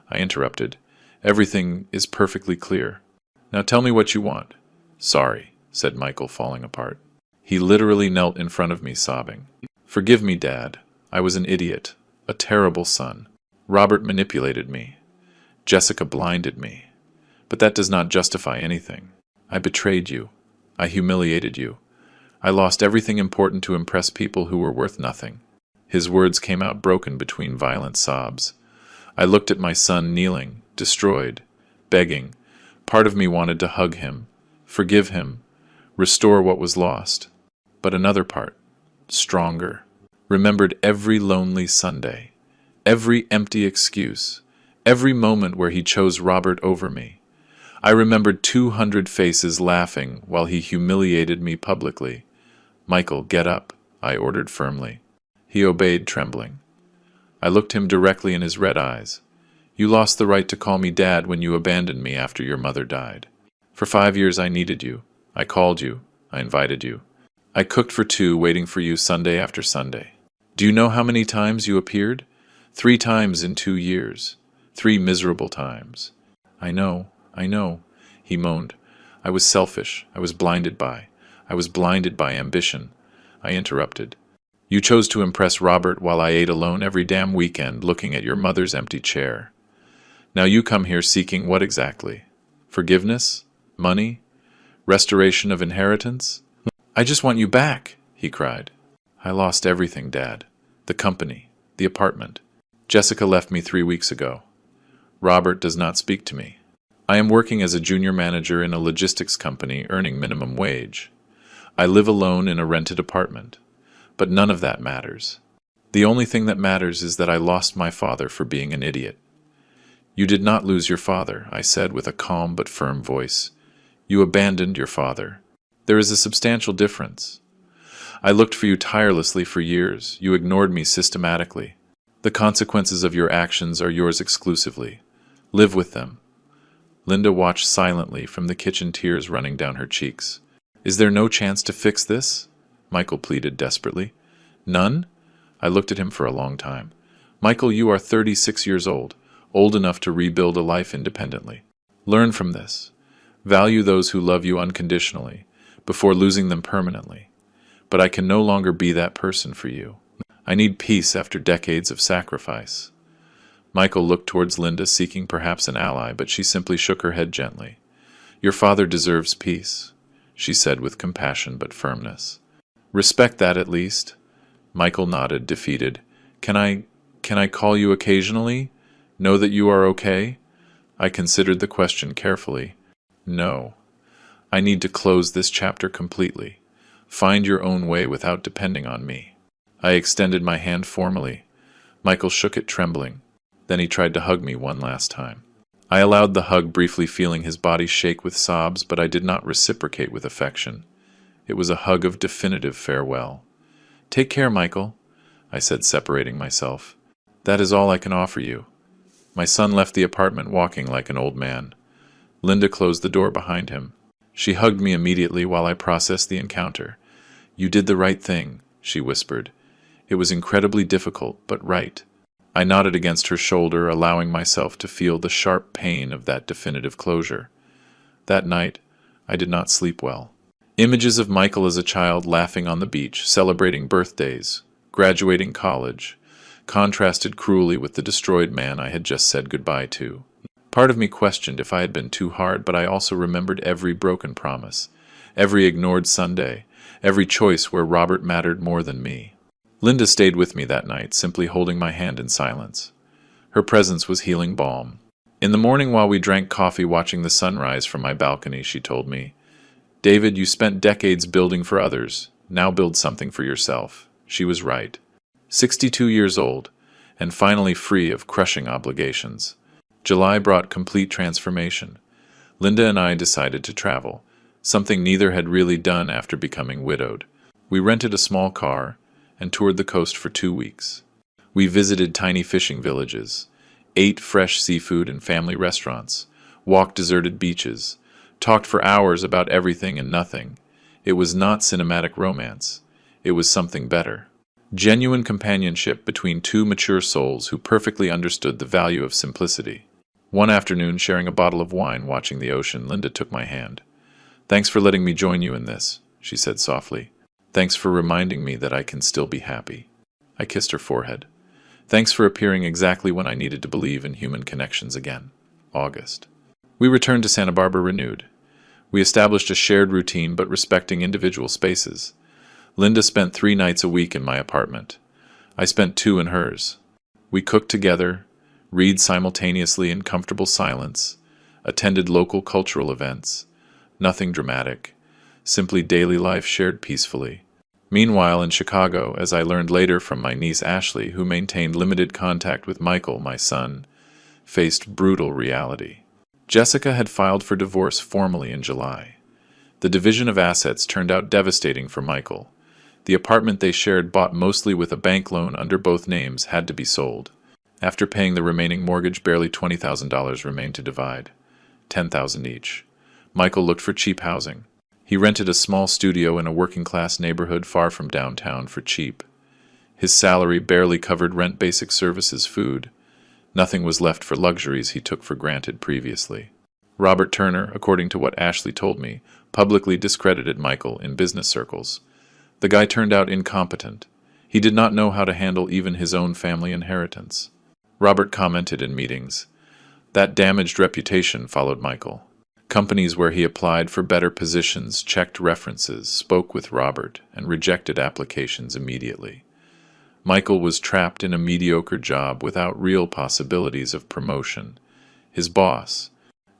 I interrupted. "Everything is perfectly clear. Now tell me what you want." "Sorry," said Michael, falling apart. He literally knelt in front of me, sobbing. "Forgive me, Dad. I was an idiot, a terrible son. Robert manipulated me. Jessica blinded me. But that does not justify anything. I betrayed you. I humiliated you. I lost everything important to impress people who were worth nothing." His words came out broken between violent sobs. I looked at my son kneeling, destroyed, begging. Part of me wanted to hug him, forgive him, restore what was lost. But another part, stronger, remembered every lonely Sunday, every empty excuse, every moment where he chose Robert over me. I remembered 200 faces laughing while he humiliated me publicly. "Michael, get up," I ordered firmly. He obeyed, trembling. I looked him directly in his red eyes. "You lost the right to call me Dad when you abandoned me after your mother died. For 5 years I needed you. I called you. I invited you. I cooked for 2, waiting for you Sunday after Sunday. Do you know how many times you appeared? 3 times in 2 years. 3 miserable times." I know, he moaned. "I was selfish. I was blinded by ambition." I interrupted. "You chose to impress Robert while I ate alone every damn weekend looking at your mother's empty chair. Now you come here seeking what exactly? Forgiveness? Money? Restoration of inheritance?" "I just want you back," he cried. "I lost everything, Dad. The company, the apartment. Jessica left me 3 weeks ago. Robert does not speak to me. I am working as a junior manager in a logistics company earning minimum wage. I live alone in a rented apartment. But none of that matters. The only thing that matters is that I lost my father for being an idiot. You did not lose your father, I said with a calm but firm voice. You abandoned your father. There is a substantial difference. I looked for you tirelessly for years. You ignored me systematically. The consequences of your actions are yours exclusively. Live with them. Linda watched silently from the kitchen, tears running down her cheeks. Is there no chance to fix this? Michael pleaded desperately. None? I looked at him for a long time. Michael, you are 36 years old enough to rebuild a life independently. Learn from this. Value those who love you unconditionally, before losing them permanently. But I can no longer be that person for you. I need peace after decades of sacrifice. Michael looked towards Linda, seeking perhaps an ally, but she simply shook her head gently. Your father deserves peace, she said with compassion but firmness. Respect that at least. Michael nodded, defeated. Can I call you occasionally? Know that you are okay? I considered the question carefully. No. I need to close this chapter completely. Find your own way without depending on me. I extended my hand formally. Michael shook it, trembling. Then he tried to hug me one last time. I allowed the hug, briefly feeling his body shake with sobs, but I did not reciprocate with affection. It was a hug of definitive farewell. Take care, Michael, I said, separating myself. That is all I can offer you. My son left the apartment walking like an old man. Linda closed the door behind him. She hugged me immediately while I processed the encounter. You did the right thing, she whispered. It was incredibly difficult, but right. I nodded against her shoulder, allowing myself to feel the sharp pain of that definitive closure. That night, I did not sleep well. Images of Michael as a child laughing on the beach, celebrating birthdays, graduating college, contrasted cruelly with the destroyed man I had just said goodbye to. Part of me questioned if I had been too hard, but I also remembered every broken promise, every ignored Sunday, every choice where Robert mattered more than me. Linda stayed with me that night, simply holding my hand in silence. Her presence was healing balm. In the morning, while we drank coffee watching the sunrise from my balcony, she told me, David, you spent decades building for others. Now build something for yourself. She was right. 62 years old, and finally free of crushing obligations. July brought complete transformation. Linda and I decided to travel, something neither had really done after becoming widowed. We rented a small car and toured the coast for 2 weeks. We visited tiny fishing villages, ate fresh seafood in family restaurants, walked deserted beaches, talked for hours about everything and nothing. It was not cinematic romance. It was something better. Genuine companionship between two mature souls who perfectly understood the value of simplicity. One afternoon, sharing a bottle of wine, watching the ocean, Linda took my hand. Thanks for letting me join you in this, she said softly. Thanks for reminding me that I can still be happy. I kissed her forehead. Thanks for appearing exactly when I needed to believe in human connections again. August. We returned to Santa Barbara renewed. We established a shared routine but respecting individual spaces. Linda spent 3 nights a week in my apartment. I spent 2 in hers. We cooked together, read simultaneously in comfortable silence, attended local cultural events. Nothing dramatic, simply daily life shared peacefully. Meanwhile, in Chicago, as I learned later from my niece Ashley, who maintained limited contact with Michael, my son, faced brutal reality. Jessica had filed for divorce formally in July. The division of assets turned out devastating for Michael. The apartment they shared, bought mostly with a bank loan under both names, had to be sold. After paying the remaining mortgage, barely $20,000 remained to divide, $10,000 each. Michael looked for cheap housing. He rented a small studio in a working-class neighborhood far from downtown for cheap. His salary barely covered rent, basic services, food. Nothing was left for luxuries he took for granted previously. Robert Turner, according to what Ashley told me, publicly discredited Michael in business circles. The guy turned out incompetent. He did not know how to handle even his own family inheritance. Robert commented in meetings. That damaged reputation followed Michael. Companies where he applied for better positions checked references, spoke with Robert, and rejected applications immediately. Michael was trapped in a mediocre job without real possibilities of promotion. His boss,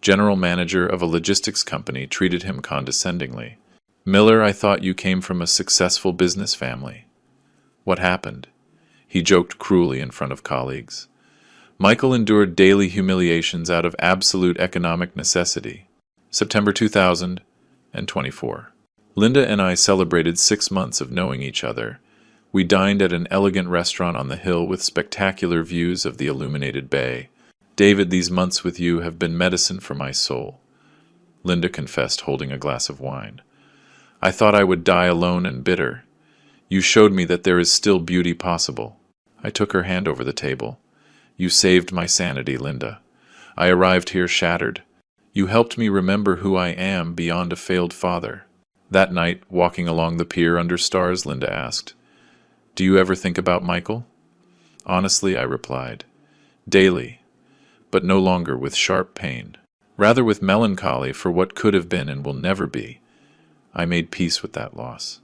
general manager of a logistics company, treated him condescendingly. Miller, I thought you came from a successful business family. What happened? he joked cruelly in front of colleagues. Michael endured daily humiliations out of absolute economic necessity. September 2024. Linda and I celebrated 6 months of knowing each other. We dined at an elegant restaurant on the hill with spectacular views of the illuminated bay. David, these months with you have been medicine for my soul, Linda confessed, holding a glass of wine. I thought I would die alone and bitter. You showed me that there is still beauty possible. I took her hand over the table. You saved my sanity, Linda. I arrived here shattered. You helped me remember who I am beyond a failed father. That night, walking along the pier under stars, Linda asked, "Do you ever think about Michael?" Honestly, I replied, daily, but no longer with sharp pain. Rather with melancholy for what could have been and will never be. I made peace with that loss.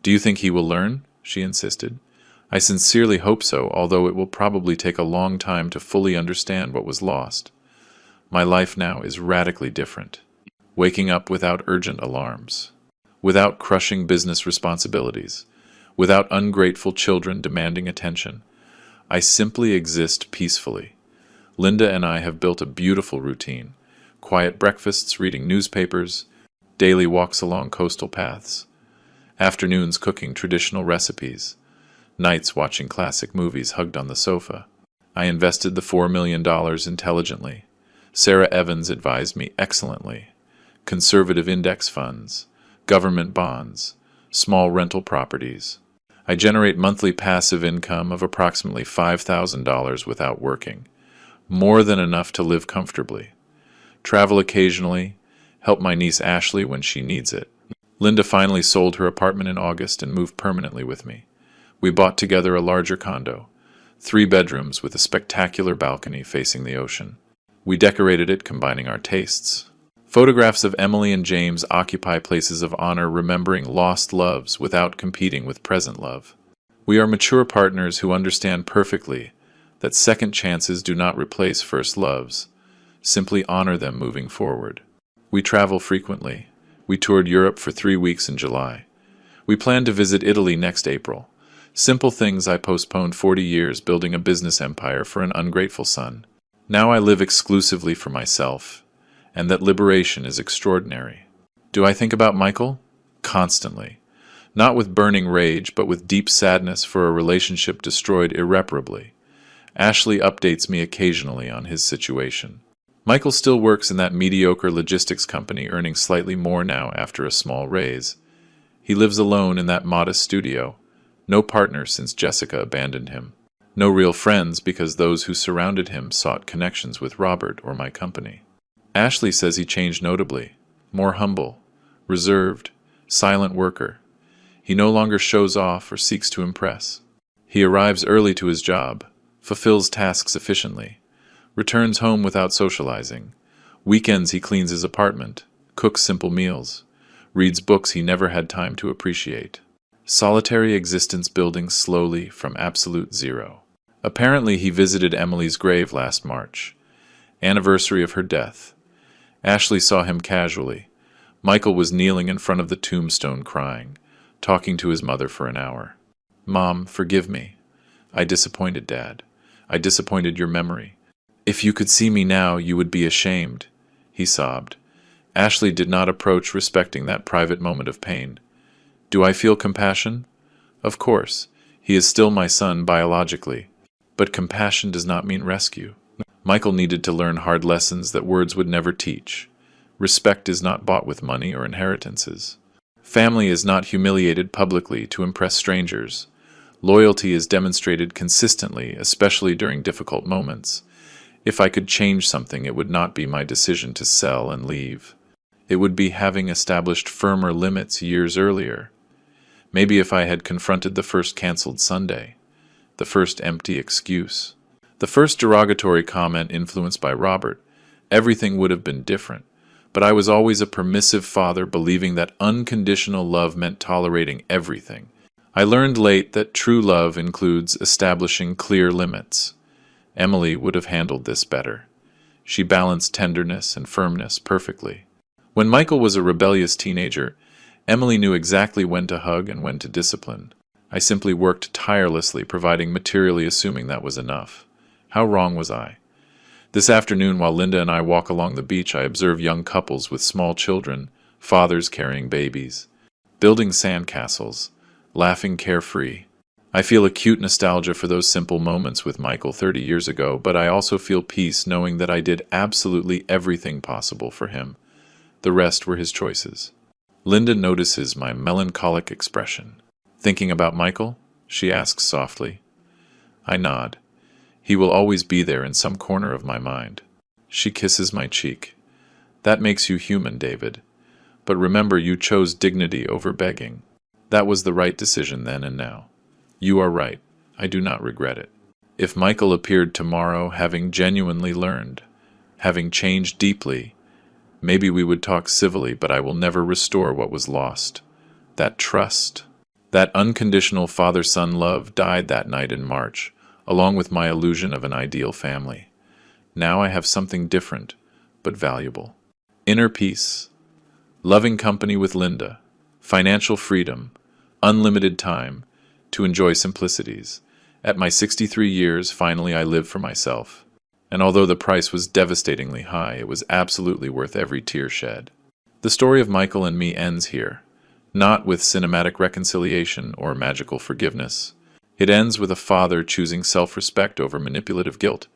Do you think he will learn? She insisted. I sincerely hope so, although it will probably take a long time to fully understand what was lost. My life now is radically different. Waking up without urgent alarms, without crushing business responsibilities, without ungrateful children demanding attention. I simply exist peacefully. Linda and I have built a beautiful routine. Quiet breakfasts, reading newspapers, daily walks along coastal paths, afternoons cooking traditional recipes, nights watching classic movies hugged on the sofa. I invested the $4 million intelligently. Sarah Evans advised me excellently. Conservative index funds, government bonds, small rental properties. I generate monthly passive income of approximately $5,000 without working, more than enough to live comfortably. Travel occasionally, help my niece Ashley when she needs it. Linda finally sold her apartment in August and moved permanently with me. We bought together a larger condo, 3 bedrooms with a spectacular balcony facing the ocean. We decorated it, combining our tastes. Photographs of Emily and James occupy places of honor, remembering lost loves without competing with present love. We are mature partners who understand perfectly that second chances do not replace first loves. Simply honor them moving forward. We travel frequently. We toured Europe for 3 weeks in July. We plan to visit Italy next April. Simple things I postponed 40 years, building a business empire for an ungrateful son. Now I live exclusively for myself, and that liberation is extraordinary. Do I think about Michael? Constantly. Not with burning rage, but with deep sadness for a relationship destroyed irreparably. Ashley updates me occasionally on his situation. Michael still works in that mediocre logistics company, earning slightly more now after a small raise. He lives alone in that modest studio. No partner since Jessica abandoned him. No real friends because those who surrounded him sought connections with Robert or my company. Ashley says he changed notably. More humble, reserved, silent worker. He no longer shows off or seeks to impress. He arrives early to his job, fulfills tasks efficiently, returns home without socializing. Weekends he cleans his apartment, cooks simple meals, reads books he never had time to appreciate. Solitary existence building slowly from absolute zero. Apparently he visited Emily's grave last March, anniversary of her death. Ashley saw him casually. Michael was kneeling in front of the tombstone crying, talking to his mother for an hour. "Mom, forgive me. I disappointed Dad. I disappointed your memory. If you could see me now, you would be ashamed," he sobbed. Ashley did not approach, respecting that private moment of pain. Do I feel compassion? Of course. He is still my son biologically. But compassion does not mean rescue. Michael needed to learn hard lessons that words would never teach. Respect is not bought with money or inheritances. Family is not humiliated publicly to impress strangers. Loyalty is demonstrated consistently, especially during difficult moments. If I could change something, it would not be my decision to sell and leave. It would be having established firmer limits years earlier. Maybe if I had confronted the first canceled Sunday, the first empty excuse, the first derogatory comment influenced by Robert, everything would have been different. But I was always a permissive father, believing that unconditional love meant tolerating everything. I learned late that true love includes establishing clear limits. Emily would have handled this better. She balanced tenderness and firmness perfectly. When Michael was a rebellious teenager, Emily knew exactly when to hug and when to discipline. I simply worked tirelessly, providing materially, assuming that was enough. How wrong was I? This afternoon, while Linda and I walk along the beach, I observe young couples with small children, fathers carrying babies, building sandcastles, laughing carefree. I feel acute nostalgia for those simple moments with Michael 30 years ago, but I also feel peace knowing that I did absolutely everything possible for him. The rest were his choices. Linda notices my melancholic expression. Thinking about Michael? She asks softly. I nod. He will always be there in some corner of my mind. She kisses my cheek. That makes you human, David. But remember, you chose dignity over begging. That was the right decision then and now. You are right. I do not regret it. If Michael appeared tomorrow, having genuinely learned, having changed deeply, maybe we would talk civilly, but I will never restore what was lost. That trust, that unconditional father-son love died that night in March, along with my illusion of an ideal family. Now I have something different, but valuable. Inner peace, loving company with Linda, financial freedom, unlimited time to enjoy simplicities. At my 63 years, finally I live for myself. And although the price was devastatingly high, it was absolutely worth every tear shed. The story of Michael and me ends here, not with cinematic reconciliation or magical forgiveness. It ends with a father choosing self-respect over manipulative guilt,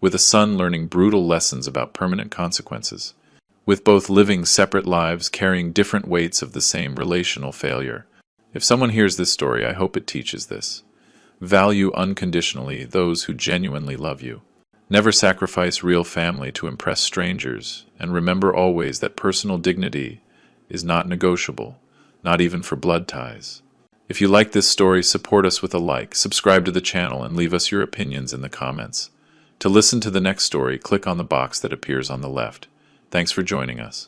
with a son learning brutal lessons about permanent consequences, with both living separate lives carrying different weights of the same relational failure. If someone hears this story, I hope it teaches this. Value unconditionally those who genuinely love you. Never sacrifice real family to impress strangers, and remember always that personal dignity is not negotiable, not even for blood ties. If you like this story, support us with a like, subscribe to the channel, and leave us your opinions in the comments. To listen to the next story, click on the box that appears on the left. Thanks for joining us.